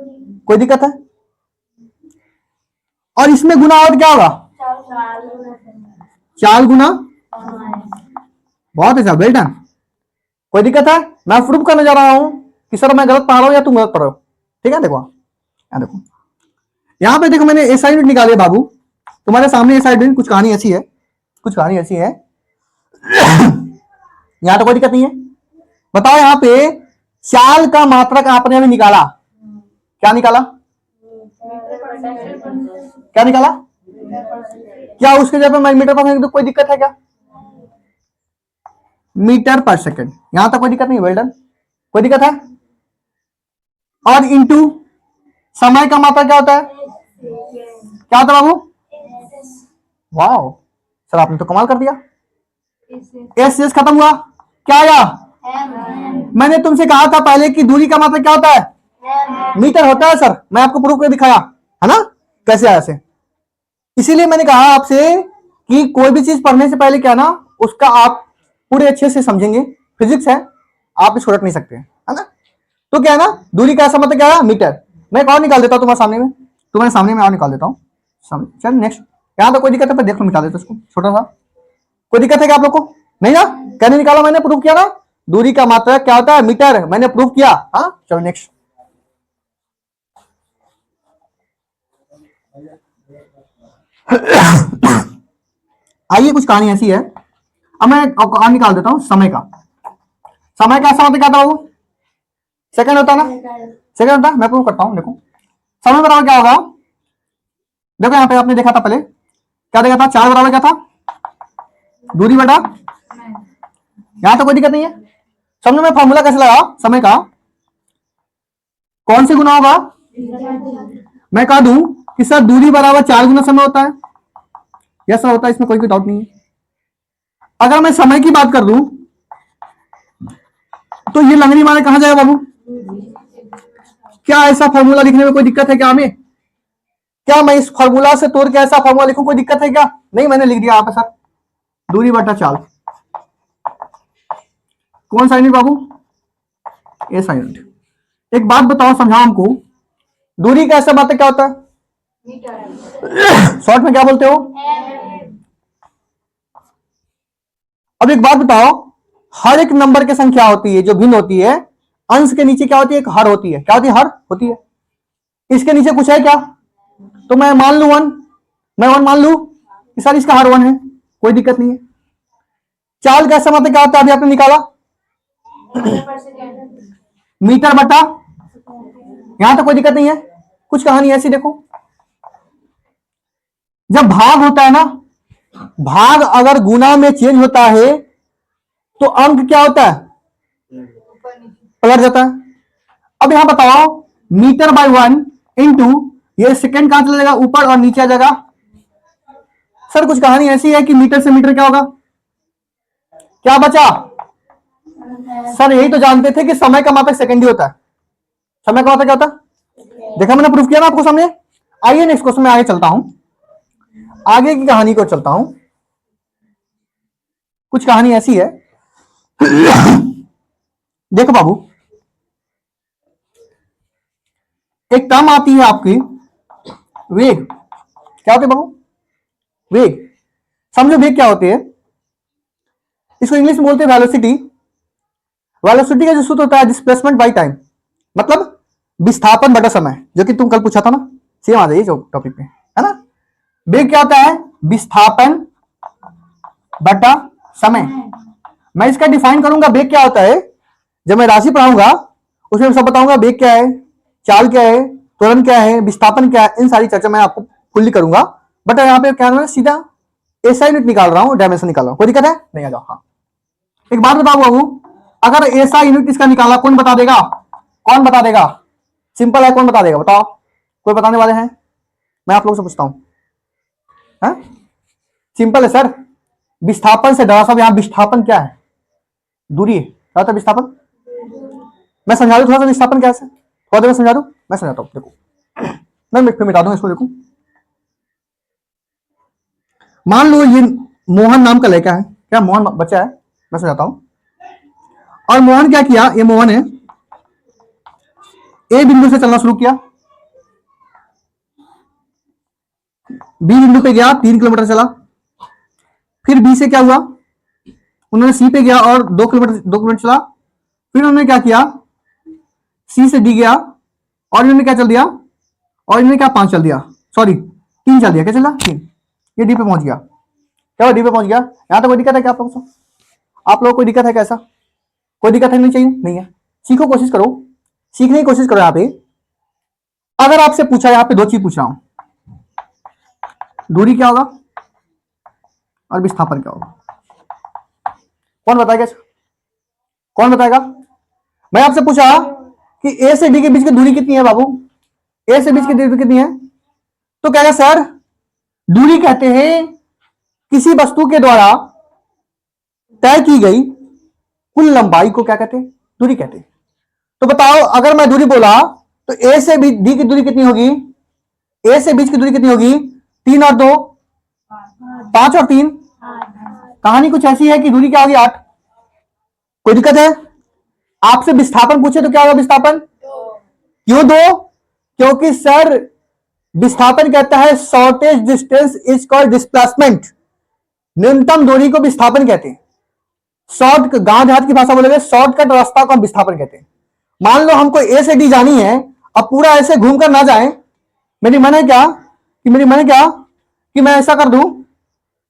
कोई दिक्कत है? और इसमें गुना और क्या होगा, 4 गुना। बहुत अच्छा, वेल डन। कोई दिक्कत है? मैं प्रूव करने जा रहा हूं कि सर मैं गलत पढ़ रहा हूं या तुम गलत पढ़ रहे हो। ठीक है, देखो यहाँ देखो, यहाँ पे देखो मैंने एसआई यूनिट निकाले बाबू, तुम्हारे सामने एसआई यूनिट। कुछ कहानी ऐसी है, कुछ कहानी ऐसी है यहाँ तो कोई दिक्कत नहीं है। बताओ यहाँ पे चाल का मात्रक आपने अभी निकाला, क्या निकाला, क्या निकाला? क्या उसके जगह पे मीटर पर सेकंड, तो कोई दिक्कत है क्या? मीटर पर सेकंड, यहां तक कोई दिक्कत नहीं, वेल डन। कोई दिक्कत है? और इंटू समय का मात्रा क्या होता है, क्या होता है बाबू? वाह सर, आपने तो कमाल कर दिया। एस खत्म हुआ, क्या आया? मैंने तुमसे कहा था पहले कि दूरी का मात्रक क्या होता है, मीटर होता है सर। मैं आपको प्रूफ कर दिखाया है ना, कैसे आया से। इसीलिए मैंने कहा आपसे कि कोई भी चीज पढ़ने से पहले क्या ना, उसका आप पूरे अच्छे से समझेंगे। फिजिक्स है, आप इसको रख नहीं सकते, है ना। तो क्या है ना, दूरी का ऐसा मतलब क्या है, मीटर। मैं एक और निकाल देता हूं तुम्हारे सामने में, तुम्हारे सामने में और निकाल देता हूं। चल नेक्स्ट, यहां तो कोई दिक्कत है, देख लो निकाल देता इसको, छोटा सा। कोई दिक्कत है क्या आप लोग को? नहीं ना, क्या नहीं निकाला, मैंने प्रूव किया ना, दूरी का मात्रक क्या होता है, मीटर, मैंने प्रूव किया। हाँ चलो नेक्स्ट। आइए, कुछ कहानी ऐसी है। अब मैं कहानी निकाल देता हूं समय का। समय का ऐसा होता क्या था वो, सेकंड होता ना, सेकंड होता। मैं प्रूव करता हूं, देखो समय बराबर क्या होगा। देखो यहाँ पे आपने देखा था पहले, क्या देखा था, 4 बराबर क्या था, दूरी बटा। यहां तो कोई दिक्कत नहीं है। समझो मैं फॉर्मूला कैसे लगा समय का, कौन से गुना होगा। मैं कह दूं कि सर दूरी बराबर 4 गुना समय होता है, यस सर होता है, इसमें कोई डाउट नहीं है। अगर मैं समय की बात कर दूं तो ये लंगड़ी मारे कहां जाएगा बाबू? क्या ऐसा फॉर्मूला लिखने में कोई दिक्कत है क्या हमें? क्या मैं इस फॉर्मूला से तोड़ के ऐसा फॉर्मूला लिखूं, कोई दिक्कत है क्या? नहीं, मैंने लिख दिया यहाँ पे सर, दूरी बटा 4। कौन सा यूनिट बाबू? ऐसा यूनिट। एक बात बताओ, समझाओ हमको, दूरी का ऐसा बात क्या होता है, शॉर्ट में क्या बोलते हो? अब एक बात बताओ, हर एक नंबर की संख्या होती है जो भिन्न होती है, अंश के नीचे क्या होती है, एक हर होती है। क्या होती है? हर होती है। इसके नीचे कुछ है क्या? तो मैं मान लू 1, मैं 1 मान लू कि सर इसका हर 1 है, कोई दिक्कत नहीं है। चाल का ऐसा मतलब क्या होता है, अभी आपने निकाला, मीटर बटा। यहां तो कोई दिक्कत नहीं है। कुछ कहानी ऐसी देखो, जब भाग होता है ना, भाग अगर गुना में चेंज होता है तो अंक क्या होता है, पलट जाता है। अब यहां बताओ, मीटर बाय 1 इंटू, ये सेकंड कहां चला जाएगा, ऊपर, और नीचे आ जाएगा। सर कुछ कहानी ऐसी है कि मीटर से मीटर क्या होगा, क्या बचा? सर यही तो जानते थे कि समय का मात्रक सेकंड ही होता है। समय का मात्रक क्या होता है, देखा मैंने प्रूफ किया ना आपको सामने। आइए नेक्स्ट क्वेश्चन में आगे चलता हूं, आगे की कहानी को चलता हूं। कुछ कहानी ऐसी है देखो बाबू, एक टर्म आती है आपकी वेग। क्या होती है बाबू? वेग। समझो वेग क्या होती है, इसको इंग्लिश में बोलते हैं वेलोसिटी। वेलोसिटी का जो सूत्र होता है डिस्प्लेसमेंट बाय टाइम, मतलब विस्थापन बटा समय, जो कि तुम कल पूछा था ना, सेम आ जाइए जो टॉपिक पे, है ना। वेग क्या होता है, विस्थापन बटा समय। मैं इसका डिफाइन करूंगा वेग क्या होता है, जब मैं राशि पढ़ाऊंगा उसमें सब बताऊंगा, वेग क्या है, चाल क्या है, त्वरण क्या है, विस्थापन क्या है, इन सारी चर्चा मैं आपको फुल्ली करूंगा। बट यहाँ पे क्या है, सीधा एसआई यूनिट निकाल रहा हूं, डायमेंशन निकाल रहा हूं, कोई दिक्कत है? नहीं, आ जाओ। हाँ एक बात बताओ बाबू, अगर ऐसा यूनिट इसका निकाला, कौन बता देगा, कौन बता देगा? सिंपल है, कौन बता देगा बताओ, कोई बताने वाले हैं? मैं आप लोगों से पूछता हूं। सिंपल है सर, विस्थापन से डरा। सब यहां विस्थापन क्या है, दूरी। क्या होता है विस्थापन? मैं समझा दूं थोड़ा सा विस्थापन क्या है, थोड़ा देर में समझा दूं, मैं समझाता हूं। देखो मैं फिर मिटा दूंगा इसको। देखो मान लो ये मोहन नाम का लड़का है, क्या मोहन बच्चा है, मैं समझाता हूं। और मोहन क्या किया, ये मोहन है, ए बिंदु से चलना शुरू किया। बी बिंदु पे गया, 3 किलोमीटर चला। फिर बी से क्या हुआ, उन्होंने सी पे गया और 2 किलोमीटर चला। फिर उन्होंने क्या किया, सी से डी गया और इन्होंने क्या चल दिया, और इन्होंने क्या 5 चल दिया, सॉरी 3 चल दिया। क्या चला, 3। ये डी पे पहुंच गया। क्या डी पे पहुंच गया? यहां तो कोई दिक्कत है क्या आप लोगों को? आप लोगों को कोई दिक्कत है कैसा? कोई दिक्कत है? नहीं चाहिए, नहीं है। सीखो, कोशिश करो, सीखने की कोशिश करो। यहाँ पे अगर आपसे पूछा, यहाँ पे 2 चीज पूछ रहा हूं, दूरी क्या होगा और विस्थापन क्या होगा? कौन बताएगा? कौन बताएगा? मैं आपसे पूछा कि ए से डी के बीच की दूरी कितनी है बाबू, ए से बीच की दूरी कितनी है? तो कहेगा सर दूरी कहते हैं किसी वस्तु के द्वारा तय की गई कुल लंबाई को क्या कहते हैं, दूरी कहते हैं। तो बताओ, अगर मैं दूरी बोला तो ए से डी की दूरी कितनी होगी, ए से बीच की दूरी कितनी होगी? 3 और 2 5 और 3, कहानी कुछ ऐसी है कि दूरी क्या होगी, 8। कोई दिक्कत है? आपसे विस्थापन पूछे तो क्या होगा विस्थापन? क्यों 2? क्योंकि सर विस्थापन कहता है shortage distance is called displacement. न्यूनतम दूरी को विस्थापन कहते हैं। शॉर्ट, गांव देहात की भाषा बोलेंगे शॉर्टकट रास्ता को हम विस्थापन कहते हैं। मान लो हमको ए से डी जानी है, अब पूरा ऐसे घूमकर ना जाए। मेरी मन है क्या कि मैं ऐसा कर दूं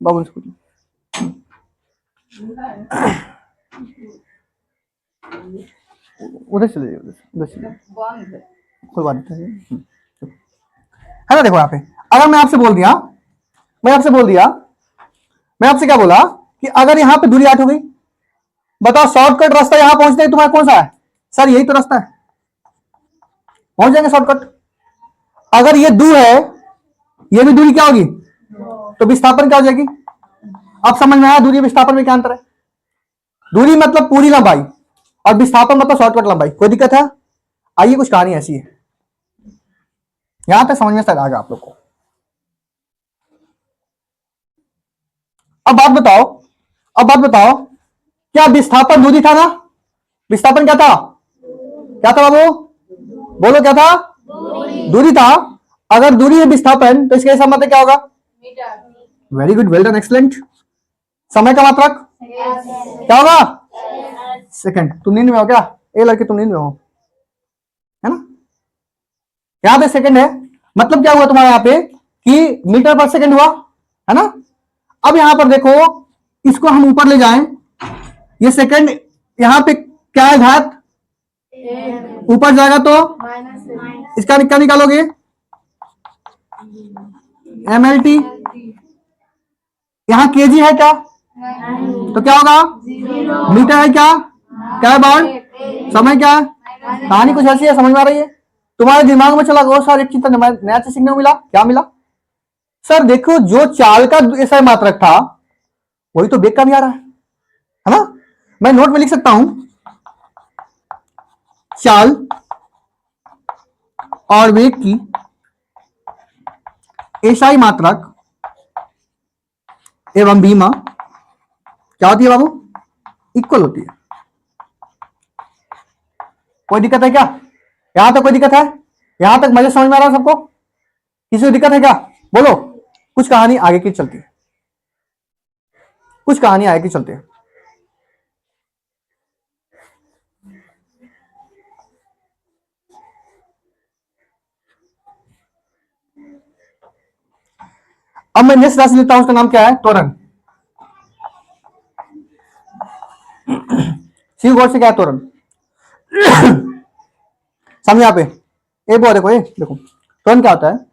बाबू, उधर चले जाइए, उधर चले, कोई बात नहीं है ना। देखो यहाँ पे अगर मैं आपसे क्या बोला कि अगर यहाँ पे दूरी 8 हो गई, बताओ शॉर्टकट रास्ता यहां पहुंचने का तुम्हारा कौन सा है? सर यही तो रास्ता है, पहुंच जाएंगे शॉर्टकट। अगर ये 2 है, ये भी दूरी क्या होगी, तो विस्थापन क्या हो जाएगी? अब समझ में आया दूरी विस्थापन में क्या अंतर है? दूरी मतलब पूरी लंबाई और विस्थापन मतलब शॉर्टकट लंबाई। कोई दिक्कत है? आइए, कुछ कहानी ऐसी है, यहां तक समझ में शायद आ गया आप लोग को। अब बात बताओ, क्या विस्थापन दूरी था ना? विस्थापन क्या था? क्या था बाबू, बोलो क्या था? दूरी था। अगर दूरी है विस्थापन तो इसका हिसाब मतलब क्या होगा? Very good, well done, excellent. समय का मात्रक क्या होगा? सेकंड। तुम नींद में हो क्या? ए लड़के तुम नींद में हो, है ना? यहां पे सेकंड है, मतलब क्या हुआ तुम्हारे यहां पे कि मीटर पर सेकंड हुआ, है ना? अब यहां पर देखो, इसको हम ऊपर ले जाएं, ये सेकंड यहां पे क्या है, घात ऊपर जाएगा तो इसका क्या निकालोगे? MLT। यहां केजी है क्या? तो क्या होगा? मीटर है क्या? क्या है बाउंड? समय क्या है? कहानी कुछ ऐसी है, समझ में आ रही है? तुम्हारे दिमाग में चला गो सर एक चीज नया चीज सीखने को मिला। क्या मिला? सर देखो, जो चाल का ऐसा मात्रक था वही तो वेग का भी आ रहा है ना? मैं नोट में लिख सकता हूं, चाल और वेग की एसआई मात्रक एवं बीमा क्या होती है बाबू? इक्वल होती है। कोई दिक्कत है क्या? यहां तक कोई दिक्कत है? यहां तक मजे समझ में आ रहा है सबको? किसी को दिक्कत है क्या? बोलो। कुछ कहानी आगे की चलती है, कुछ कहानी आगे की चलती है। अब मैं नेक्स्ट राशि लेता हूं, उसका नाम क्या है? त्वरण। शिव गौर से क्या है त्वरण? समझ यहाँ पे, ए वो देखो, देखो त्वरण क्या होता है।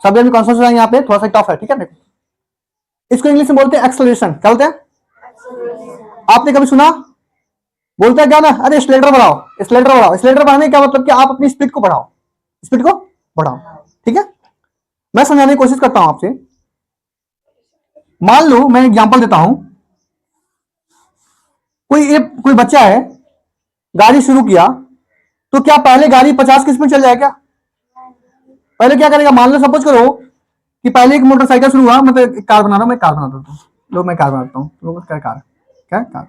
सब जन कॉन्सेंट्रेशन यहाँ पे थोड़ा सा टफ है, ठीक है? देखो, इसको इंग्लिश में बोलते हैं एक्सेलरेशन। क्या बोलते हैं? आपने कभी सुना? बोलते हैं क्या ना, अरे स्लेटर बढ़ाओ, स्लेटर बढ़ाओ। स्लेटर बढ़ाने का मतलब कि आप अपनी स्पीड को बढ़ाओ, स्पीड को बढ़ाओ, ठीक है? मैं समझाने की कोशिश करता हूं आपसे। मान लो मैं एग्जांपल देता हूं, कोई बच्चा है, गाड़ी शुरू किया, तो क्या पहले गाड़ी 50 की स्पीड चल जाए क्या? पहले क्या करेगा? मान लो सपोज करो कि पहले एक मोटरसाइकिल शुरू हुआ, मतलब एक कार बना रहा हूं, मैं कार बना देता हूं, लो मैं कार बनाता हूं, लो क्या कार, क्या कार,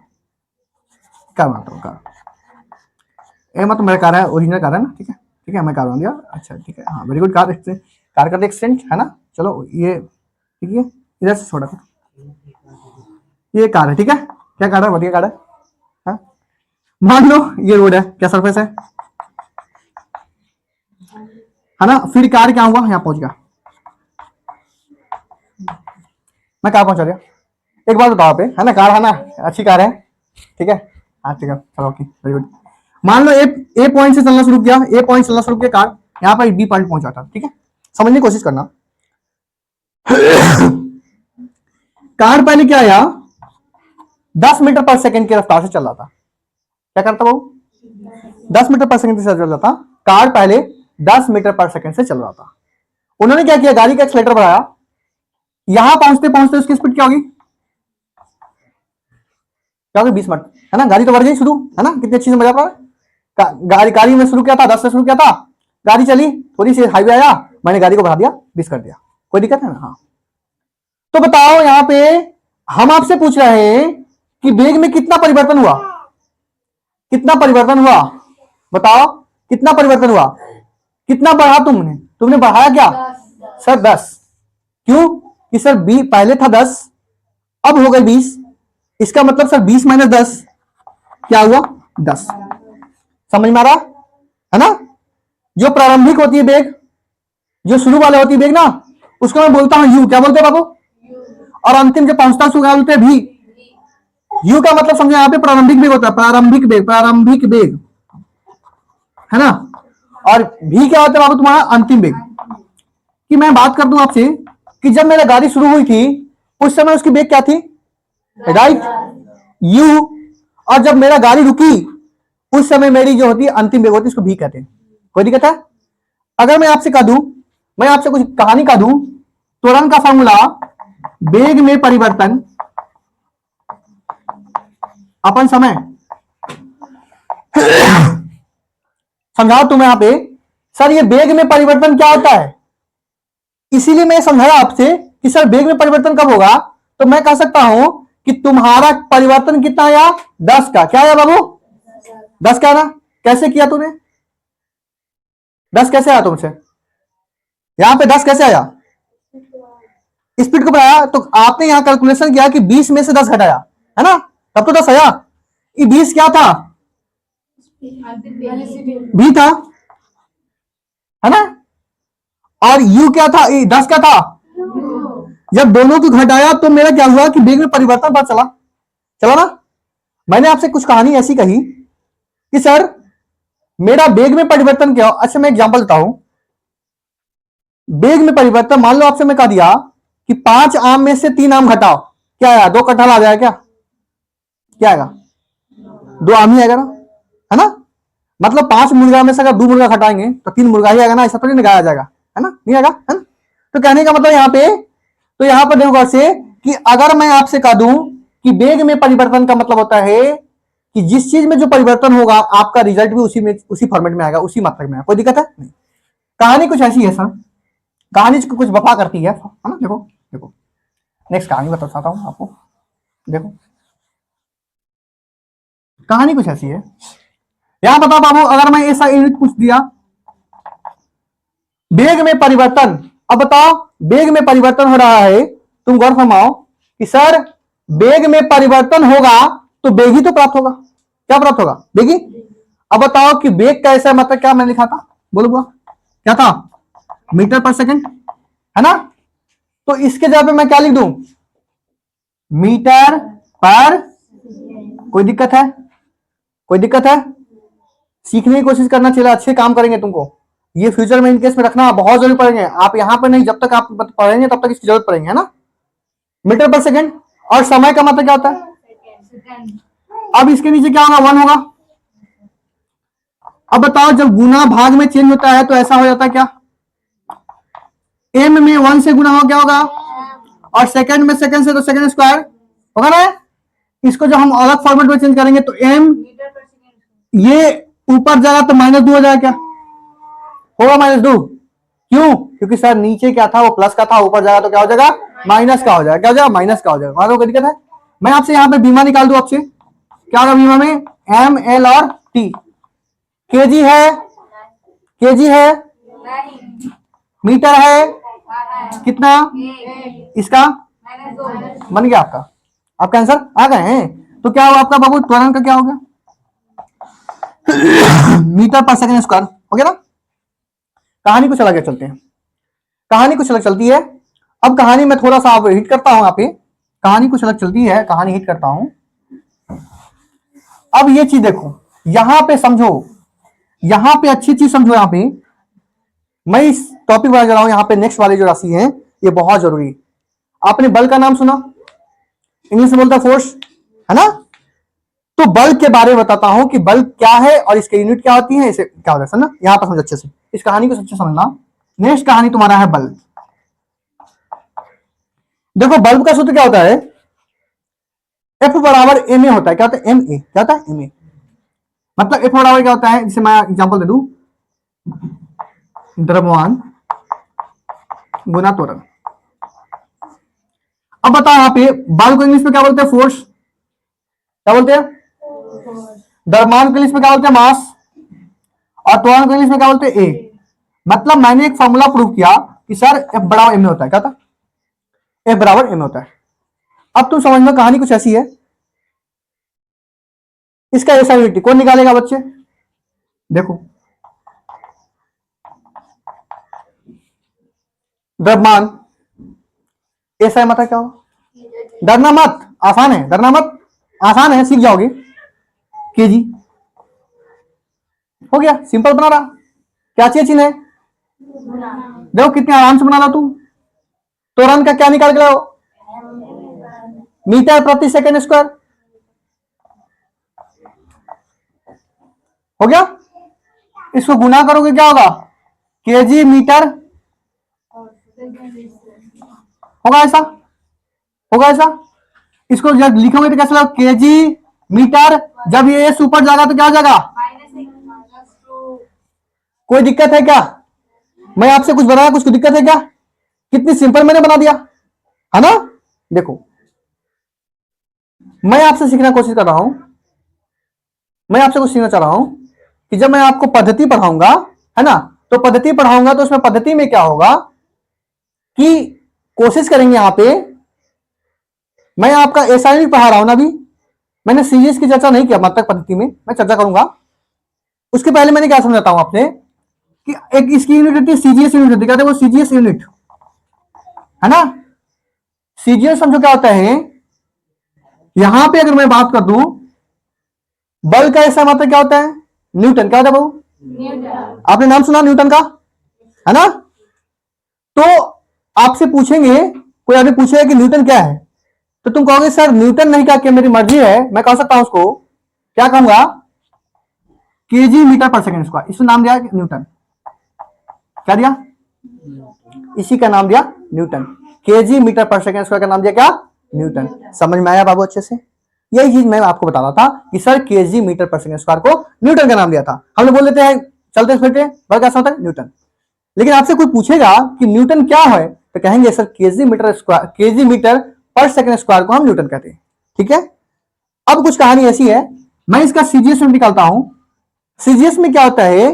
कार बनाता हूं, कार। ये मतलब मेरा कार है, ओरिजिनल कार है ना, ठीक है मैं कार बना दिया। अच्छा ठीक है, हाँ वेरी गुड, कार का एक्सटेंट है ना। चलो ये ठीक है, इधर से छोड़ा था, ये कार है, ठीक है, क्या कार है, बढ़िया कार है, हाँ? मान लो ये रोड है, क्या सरफेस है ना, फिर कार क्या हुआ, यहाँ पहुंच गया, मैं कहाँ पहुंचा दिया, एक बात बताओ, पे है ना, कार है ना, अच्छी कार है, ठीक है, हाँ ठीक है, चलो ओके, वेरी गुड। मान लो ए पॉइंट से चलना शुरू किया, ए पॉइंट चलना शुरू किया कार, यहाँ पर बी पॉइंट पहुंचा था, ठीक है, समझने की कोशिश करना। कार पहले क्या आया, 10 मीटर पर सेकंड की रफ्तार से चल रहा था, क्या करता बाबू, 10 मीटर पर सेकंड से चल रहा था, कार पहले 10 मीटर पर सेकंड से चल रहा था, उन्होंने क्या किया, गाड़ी का एक्सीलरेटर बढ़ाया, यहां पहुंचते पहुंचते उसकी स्पीड क्या होगी, क्या होगी, 20 मिनट, है ना, गाड़ी तो बढ़ गई शुरू, है ना, कितनी अच्छी से मजा पड़ा, गाड़ी में शुरू किया था 10 से शुरू किया था, गाड़ी चली, थोड़ी सी हाईवे आया, मैंने गाड़ी को बढ़ा दिया 20 कर दिया, कोई दिक्कत है ना, हाँ। तो बताओ यहां पे हम आपसे पूछ रहे हैं कि वेग में कितना परिवर्तन हुआ, कितना परिवर्तन हुआ, बताओ कितना परिवर्तन हुआ, कितना बढ़ा तुमने, तुमने बढ़ाया क्या, सर 10, क्यों कि सर बी पहले था 10, अब हो गए 20, इसका मतलब सर 20 माइनस 10 क्या हुआ, 10, समझ में आ रहा है ना, जो प्रारंभिक होती है वेग, जो शुरू वाले होती है वेग ना, उसको मैं बोलता हूं यू, क्या बोलते हैं बाबू, और अंतिम जो पहुंचता है बोलते हैं भी, यू का मतलब समझो यहाँ पे प्रारंभिक वेग होता है, प्रारंभिक वेग, प्रारंभिक वेग, है ना, और भी क्या होता है बाबू तुम्हारा अंतिम वेग। कि मैं बात कर दूं आपसे कि जब मेरी गाड़ी शुरू हुई थी उस समय उसकी वेग क्या थी, राइट, यू, और जब मेरा गाड़ी रुकी उस समय मेरी जो होती है अंतिम वेग होती है, इसको भी कहते हैं, कोई दिक्कत है। अगर मैं आपसे कह दूं, मैं आपसे कुछ कहानी कह दूं, त्वरण का फॉर्मूला वेग में परिवर्तन अपन समय, समझाओ तुम यहां पे, सर ये वेग में परिवर्तन क्या होता है, इसीलिए मैं समझाया आपसे कि सर वेग में परिवर्तन कब होगा, तो मैं कह सकता हूं कि तुम्हारा परिवर्तन कितना आया, 10 का, क्या आया बाबू, 10 का ना, कैसे किया तूने, 10 कैसे आया तुमसे, यहां पे 10 कैसे आया, स्पीड को बढ़ाया, तो आपने यहां कैलकुलेशन किया कि 20 में से 10 घटाया, है ना, तब तो 10 आया, ये 20 क्या था, भी था, है ना, और यू क्या था, 10 क्या था, जब दोनों को घटाया तो मेरा क्या हुआ कि वेग में परिवर्तन पता चला, चला ना। मैंने आपसे कुछ कहानी ऐसी कही कि सर मेरा वेग में परिवर्तन क्या, अच्छा मैं एग्जांपल देता हूं, वेग में परिवर्तन, मान लो आपसे मैं कह दिया कि 5 आम में से 3 आम घटाओ, क्या आया, 2 कटहल आ जाएगा, क्या आएगा, 2 आम ही आएगा ना, है ना, मतलब 5 मुर्गा में से अगर 2 मुर्गा घटाएंगे तो 3 मुर्गा ही आएगा ना, ऐसा तो नहीं गाया जाएगा, है ना, नहीं आएगा, है ना। तो कहने का मतलब यहां पे, तो यहां पर देखो से कि अगर मैं आपसे कह दूं कि वेग में परिवर्तन का मतलब होता है कि जिस चीज में जो परिवर्तन होगा आपका रिजल्ट भी उसी में, उसी फॉर्मेट में आएगा, उसी मात्रा में आएगा, कोई दिक्कत है नहीं। कहानी कुछ ऐसी है सर, कहानी कुछ वफा करती है ना, देखो देखो नेक्स्ट कहानी बताता हूं आपको, देखो कहानी कुछ ऐसी है, यहां बताओ बाबू, अगर मैं ऐसा यूनिट पूछ दिया वेग में परिवर्तन, अब बताओ वेग में परिवर्तन हो रहा है, तुम गौर फरमाओ कि सर वेग में परिवर्तन होगा तो वेग ही तो प्राप्त होगा, क्या प्राप्त होगा, वेग ही। अब बताओ कि वेग का ऐसा मतलब क्या मैंने लिखा था, बोलो बुआ क्या था, मीटर पर सेकंड, है ना, तो इसके जगह पे मैं क्या लिख दूं, मीटर पर, कोई दिक्कत है, कोई दिक्कत है, सीखने की कोशिश करना चाहिए, अच्छे काम करेंगे तुमको, ये फ्यूचर में इनकेस में रखना बहुत जरूरी पड़ेंगे, आप यहां पर नहीं, जब तक आप पढ़ेंगे तब तक इसकी जरूरत पड़ेंगे, है ना, मीटर पर सेकंड, और समय का मतलब क्या होता है, अब इसके नीचे क्या होगा, 1 होगा। अब बताओ जब गुना भाग में चेंज होता है तो ऐसा हो जाता है क्या, एम में 1 से गुना हो क्या होगा, और सेकंड में सेकंड से तो सेकंड स्क्वायर होगा ना, इसको जो हम अलग फॉर्मेट में चेंज करेंगे तो एम, ये ऊपर जाएगा तो -2 हो जाएगा, क्या होगा, -2, क्यों, क्योंकि सर नीचे क्या था, वो प्लस का था, ऊपर जाएगा तो क्या हो जाएगा, माइनस का हो जाएगा, क्या हो जाएगा, माइनस का हो जाएगा, मानो कोई दिक्कत है। मैं आपसे यहाँ पे बीमा निकाल दूं आपसे, क्या होगा बीमा में, एम एल और टी, केजी है, केजी है, मीटर है, कितना, इसका बन गया आपका, आपका आंसर आ गए हैं। तो क्या हुआ आपका बाबू, त्वरण का क्या हो गया, मीटर पर सेकंड स्क्वायर हो गया ना। कहानी कुछ अलग है, चलते हैं, कहानी कुछ अलग चलती है। अब कहानी में थोड़ा सा आप हिट करता हूं, यहाँ पे कहानी कुछ अलग चलती है, कहानी हिट करता हूं। अब ये चीज देखो, यहां पे समझो, यहां पे अच्छी चीज समझो। यहां पे मैं इस टॉपिक बना रहा हूं, यहां पे नेक्स्ट वाली जो राशि है ये बहुत जरूरी। आपने बल का नाम सुना, इंग्लिश में बोलता है फोर्स, है ना। तो बल के बारे में बताता हूं कि बल क्या है और इसके यूनिट क्या होती है, इसे क्या होता है ना, यहां पर समझ अच्छे से, इस कहानी को अच्छे समझना। नेक्स्ट कहानी तुम्हारा है बल। देखो बल्ब का सूत्र क्या होता है, एफ बराबर एम ए होता है। क्या होता है, एम ए, क्या होता है, एम ए। मतलब एफ बराबर क्या होता है, जिसे मैं एग्जांपल दे दूं, द्रव्यमान गुना त्वरण। अब बताओ यहां पे बल को इंग्लिश में क्या बोलते हैं, फोर्स, क्या बोलते हैं, द्रव्यमान को इंग्लिश में क्या बोलते हैं, मास, और त्वरण को इंग्लिश में क्या बोलते हैं, ए। मतलब मैंने एक फॉर्मूला प्रूव किया कि सर एफ बराबर एम ए होता है। क्या था, एफ बराबर एम ए होता है। अब तुम समझना कहानी कुछ ऐसी है, इसका ऐसा यूनिट कौन निकालेगा बच्चे, देखो द्रव्यमान ऐसा मत है, क्या हो, डरना मत, आसान है, डरना मत, आसान है, सीख जाओगे। केजी हो गया, सिंपल बना रहा, क्या चाहिए चिन्ह है, देखो कितने आराम से बना रहा तू। त्वरण का क्या निकाल के लाओ, मीटर प्रति सेकंड स्क्वायर, हो गया। इसको गुना करोगे क्या होगा, केजी मीटर, होगा ऐसा, होगा ऐसा। इसको जब लिखोगे तो कैसे, केजी मीटर, जब ये ऊपर जाएगा तो क्या हो जाएगा, कोई दिक्कत है क्या, मैं आपसे कुछ बनाया, कुछ दिक्कत है क्या, कितनी सिंपल मैंने बना दिया, है ना। देखो मैं आपसे सीखने की कोशिश कर रहा हूं, मैं आपसे कुछ सीखना चाह रहा हूं कि जब मैं आपको पद्धति पढ़ाऊंगा, है ना, तो पद्धति पढ़ाऊंगा तो उसमें पद्धति में क्या होगा कि कोशिश करेंगे यहां पे, मैं आपका ऐसा नहीं पढ़ा रहा हूं ना अभी, मैंने सीजीएस की चर्चा नहीं किया मात्रक पद्धति में, मैं चर्चा करूंगा। उसके पहले मैंने क्या समझाता हूं आपने कि एक इसकी यूनिट होती है सीजीएस यूनिट होती है, क्या वो सीजीएस यूनिट, है ना। सीजीएस समझो क्या होता है, यहां पे अगर मैं बात कर दूं, बल का ऐसा मात्रक क्या होता है, न्यूटन, क्या होता है बाबू, आपने नाम सुना न्यूटन का, है ना। तो आपसे पूछेंगे, कोई अभी पूछेगा कि न्यूटन क्या है, तो तुम कहोगे सर न्यूटन नहीं कहा, मेरी मर्जी है, मैं कह सकता हूं उसको, क्या कहूंगा, केजी मीटर पर सेकंड स्क्वायर, इसको नाम दिया न्यूटन, क्या दिया, इसी का नाम दिया न्यूटन, केजी मीटर पर सेकंड स्क्वायर का नाम दिया क्या, न्यूटन। समझ में आया बाबू अच्छे से, यही चीज मैं आपको बता रहा था कि सर केजी मीटर पर सेकंड स्क्वायर को न्यूटन का नाम दिया था। हम लोग बोल देते हैं चलते फिरते बल कैसा होता है, न्यूटन। लेकिन आपसे कोई पूछेगा कि न्यूटन क्या है, तो कहेंगे sir KG metre square, KG metre पर सेकंड स्क्वायर को हम न्यूटन कहते हैं, ठीक है। अब कुछ कहानी ऐसी है, मैं इसका सीजीएस में निकालता हूं। सीजीएस में क्या होता है,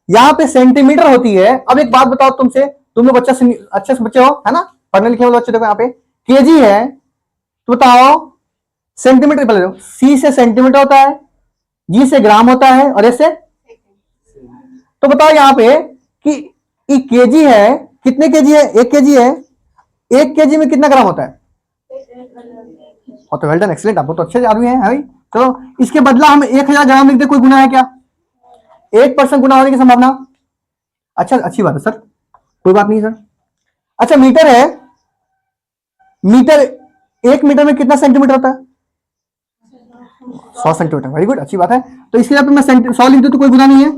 यहां पे सेंटीमीटर होती है। अब एक बात बताओ तुमसे, तुम लोग बच्चा अच्छे से बच्चे हो, है ना, पढ़ने लिखे वाले बच्चे, देखो यहाँ पे केजी है, तो बताओ सेंटीमीटर पहले, सी से सेंटीमीटर होता है, जी से ग्राम होता है, और ऐसे, तो बताओ यहाँ पे कि केजी है, कितने केजी है, 1 केजी है, 1 केजी में कितना ग्राम होता है, और तो वेल डन, एक्सीलेंट, आप तो अच्छे आदमी हैं भाई। चलो इसके बदला हम 1000 ग्राम लिख दे, कोई गुना है क्या, 1% गुना होने की संभावना, अच्छा अच्छी बात है सर, कोई बात नहीं सर। अच्छा मीटर है, मीटर, 1 मीटर में कितना सेंटीमीटर होता है, 100 सेंटीमीटर, वेरी गुड, अच्छी बात है। तो इसके लिए मैं 100 लिख दूं तो कोई गुना नहीं है,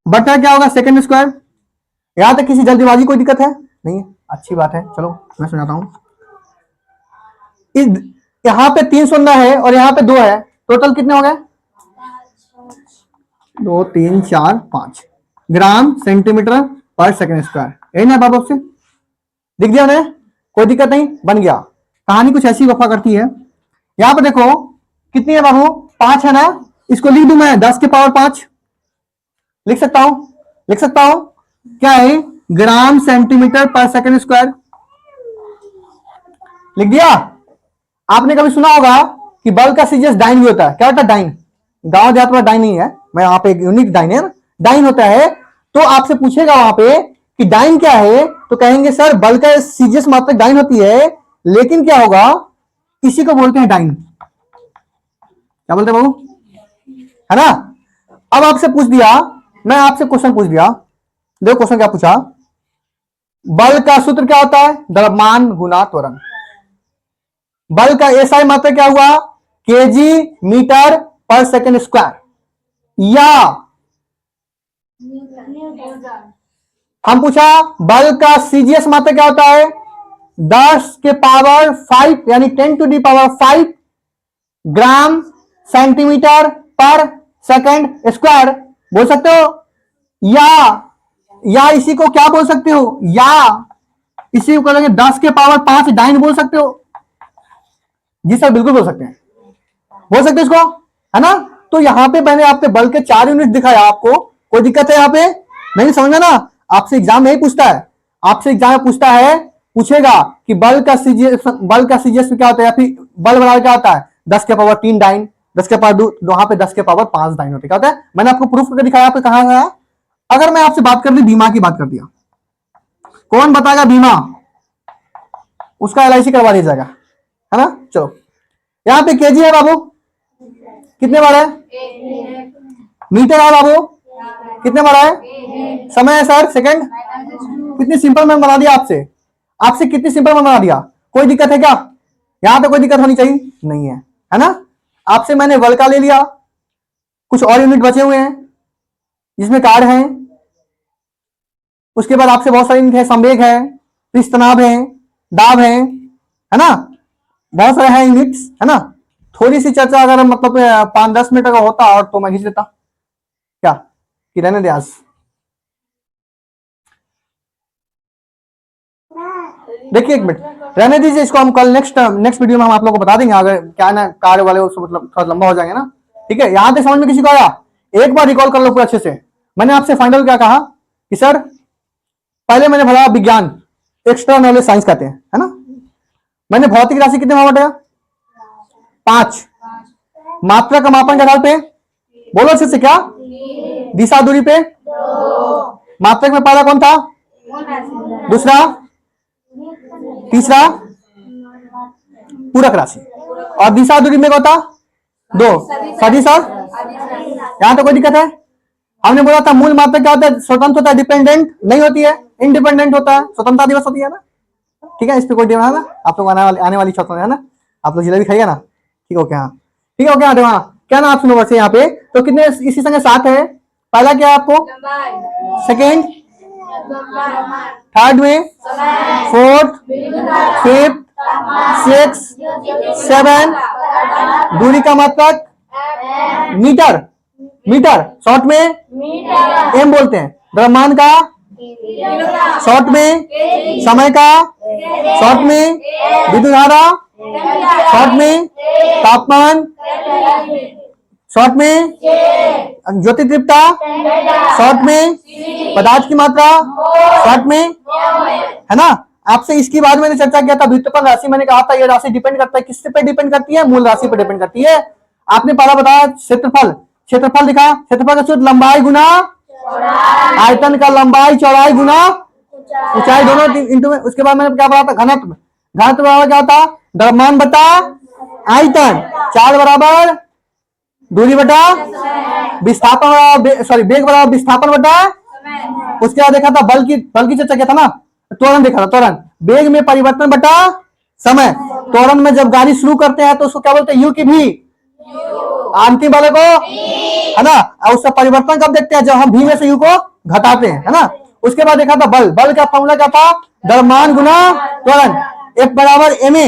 बटा क्या होगा सेकंड स्क्वायर। यहां तक किसी जल्दीबाजी कोई दिक्कत है नहीं है, अच्छी बात है। चलो मैं समझाता हूं, यहां पे 3 शून्य है और यहां पे 2 है, टोटल कितने हो गए, 2 3 4 5 ग्राम सेंटीमीटर पर सेकंड स्क्वायर, यही ना बाबू से दिख गया उन्हें, कोई दिक्कत नहीं, बन गया। कहानी कुछ ऐसी वफा करती है। यहां पर देखो कितनी है बाबू, 5 है ना, इसको लिख दूं मैं 10 की पावर 5, लिख सकता हूं, लिख सकता हूं, क्या है ग्राम सेंटीमीटर पर सेकंड स्क्वायर। लिख दिया। आपने कभी सुना होगा कि बल का सीजीएस डाइन भी होता है। क्या होता है डाइन? गांव देहात में डाइन नहीं है, मैं यहाँ पे एक यूनिक डाइन है, डाइन होता है। तो आपसे पूछेगा वहां पे कि डाइन क्या है, तो कहेंगे सर बल का सीजीएस मात्रक डाइन होती है, लेकिन क्या होगा, इसी को बोलते हैं डाइन। क्या बोलते हैं बाबू, है ना? अब आपसे पूछ दिया, मैं आपसे क्वेश्चन पूछ दिया, देखो क्वेश्चन क्या पूछा, बल का सूत्र क्या होता है? द्रव्यमान गुना त्वरण। बल का एसआई मात्रक क्या हुआ? केजी मीटर पर सेकंड स्क्वायर। या हम पूछा बल का सीजीएस मात्रक क्या होता है? 10 के पावर 5 यानी 10 to the power 5 gram centimetre पर सेकंड स्क्वायर। बोल सकते हो? या इसी को क्या बोल सकते हो? या इसी को करेंगे 10 के पावर 5 डाइन बोल सकते हो? जी सर बिल्कुल बोल सकते हैं, बोल सकते हैं इसको, है ना? तो यहां पे मैंने आपके बल के 4 यूनिट दिखाया आपको। कोई दिक्कत है यहाँ पे? नहीं समझा ना? आपसे एग्जाम में ही पूछता है, आपसे एग्जाम में पूछता है, पूछेगा कि बल का सीजीएस क्या होता है, या फिर बल बराबर क्या होता है? 10 के पावर 3 डाइन, 10 के पावर 2, वहां पे 10 के पावर 5 डाइन होते। क्या होता है? मैंने आपको प्रूफ करके दिखाया। आपको कहां गया? अगर मैं आपसे बात कर दी, बीमा की बात कर दिया, कौन बताएगा बीमा? उसका एलआईसी करवा दिया जाएगा, है ना? चलो यहां पे केजी है बाबू, कितने बार है? मीटर है बाबू, कितने बार है? समय है सर सेकंड। कितनी सिंपल मैंने बना दिया आपसे, आपसे कितनी सिंपल मैं बना दिया। कोई दिक्कत है क्या? यहां पे कोई दिक्कत होनी चाहिए नहीं है, है ना? आपसे मैंने बल का ले लिया, कुछ और यूनिट बचे हुए हैं जिसमें कार्ड है, उसके बाद आपसे बहुत सारे यूनिट है, संवेग है, पृष्ठ तनाव है, दाब है ना? बहुत सारे हैं यूनिट्स, है ना? थोड़ी सी चर्चा अगर मतलब 5-10 मिनट का होता और तो मैं खींच देता, क्या कि रहने दे आज। देखिए एक मिनट रहने दीजिए इसको, हम कल नेक्स्ट वीडियो में हम आप लोगों को बता देंगे। अगर क्या ना कार्य वाले मतलब थोड़ा लंबा हो जाएंगे ना, ठीक है? यहां तक समझ में किसी को आया? एक बार रिकॉल कर लो पूरा अच्छे से। मैंने आपसे फाइनल क्या कहा कि सर पहले मैंने भरा विज्ञान, एक्स्ट्रा नॉलेज साइंस कहते हैं, है ना? मैंने भौतिक राशि कितने में बांटा? 5। मात्रा का मापन के आधार पे बोलो अच्छे से, क्या? दिशा दूरी पे। मात्रक में पहला कौन था? दूसरा, तीसरा पूरक राशि, और दिशा दूरी में क्या था? 2 सदिश। यहां तो कोई दिक्कत है? हमने बोला था मूल मात्रक क्या होता है? स्वतंत्र होता है, डिपेंडेंट नहीं होती है, इंडिपेंडेंट होता है। स्वतंत्रता दिवस होती है ना, ठीक है? इस पे कोई है ना? आप लोग आने वाली छत है ना, आप लोग जिलेबी खाइएगा ना? ठीक हो क्या? ठीक है क्या? क्या ना आप सुनो वैसे यहाँ पे तो कितने इसी संग 7 है। पहला क्या है आपको? सेकेंड, थर्ड में, फोर्थ, फिफ्थ, 6, 7, दूरी का मात्रक मीटर, मीटर शॉर्ट में एम बोलते हैं, द्रव्यमान का शॉर्ट में, समय का शॉर्ट में, विद्युत धारा शॉर्ट में, तापमान शॉर्ट में, ज्योति तीव्रता शॉर्ट में, पदार्थ की मात्रा शॉर्ट में, है ना? आपसे इसकी बाद मैंने चर्चा किया था व्युत्पन्न राशि। मैंने कहा था ये राशि डिपेंड करता है, किससे पे डिपेंड करती है? मूल राशि पर डिपेंड करती है। आपने पहला बताया क्षेत्रफल, क्षेत्रफल दिखा, क्षेत्रफल का सूत्र लंबाई गुना आयतन का लंबाई चौड़ाई गुना ऊंचाई, दोनों इंटू में। उसके बाद मैंने क्या बताया था? घनत्व, घनत्व बराबर क्या होता? द्रव्यमान बटा आयतन, 4 बराबर दूरी बटा विस्थापन, सॉरी वेग बराबर विस्थापन बटा। उसके बाद देखा था बल की चर्चा किया था ना, त्वरण देखा था, त्वरण वेग में परिवर्तन बटा समय। त्वरण में जब गाड़ी शुरू करते हैं तो उसको क्या बोलते हैं? यू की भी, अंतिम वाले को, है ना? और उसका परिवर्तन कब देखते हैं? जब हम भी में से यू को घटाते हैं, है ना? उसके बाद देखा था बल, बल का फॉर्मूला क्या था? द्रव्यमान गुना त्वरण, F बराबर ma।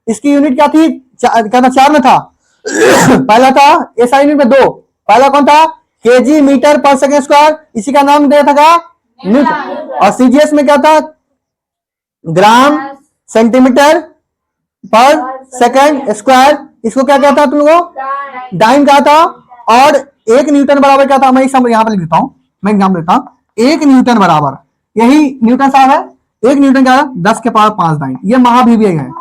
इसकी यूनिट क्या थी? क्या था? 4 में था। पहला था एसआई यूनिट में 2, पहला कौन था? केजी मीटर पर सेकंड स्क्वायर, इसी का नाम दिया था न्यूटन। और सीजीएस में क्या था? ग्राम सेंटीमीटर पर सेकंड स्क्वायर। इसको क्या कहता तुम लोगों? डाइन कहा था। और 1 न्यूटन बराबर क्या था? मैं यहाँ पर लिख देता हूं, मैं एग्जाम देता हूं। 1 न्यूटन बराबर यही न्यूटन साहब है। एक न्यूटन क्या है? 10 के पावर 5 डाइन। ये महाभिवेग है।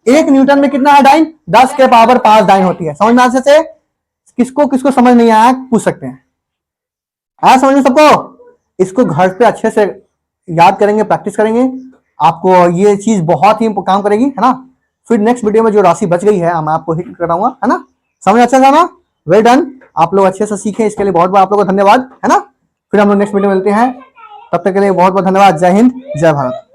एक न्यूटन में कितना है डाइन? 10 के पावर 5 डाइन होती है। समझ में अच्छे से? किसको किसको समझ नहीं आया पूछ सकते हैं। आया समझ में सबको? इसको घर पे अच्छे से याद करेंगे, प्रैक्टिस करेंगे, आपको ये चीज बहुत ही काम करेगी, है ना। फिर नेक्स्ट वीडियो में जो राशि बच गई है मैं आपको हिट कराऊंगा, है ना। समझ अच्छा था ना? Well done. आप लोग अच्छे से सीखे, इसके लिए बहुत बहुत आप लोगों को धन्यवाद, है ना। फिर हम लोग नेक्स्ट वीडियो में मिलते हैं, तब तक के लिए बहुत बहुत धन्यवाद। जय हिंद, जय भारत।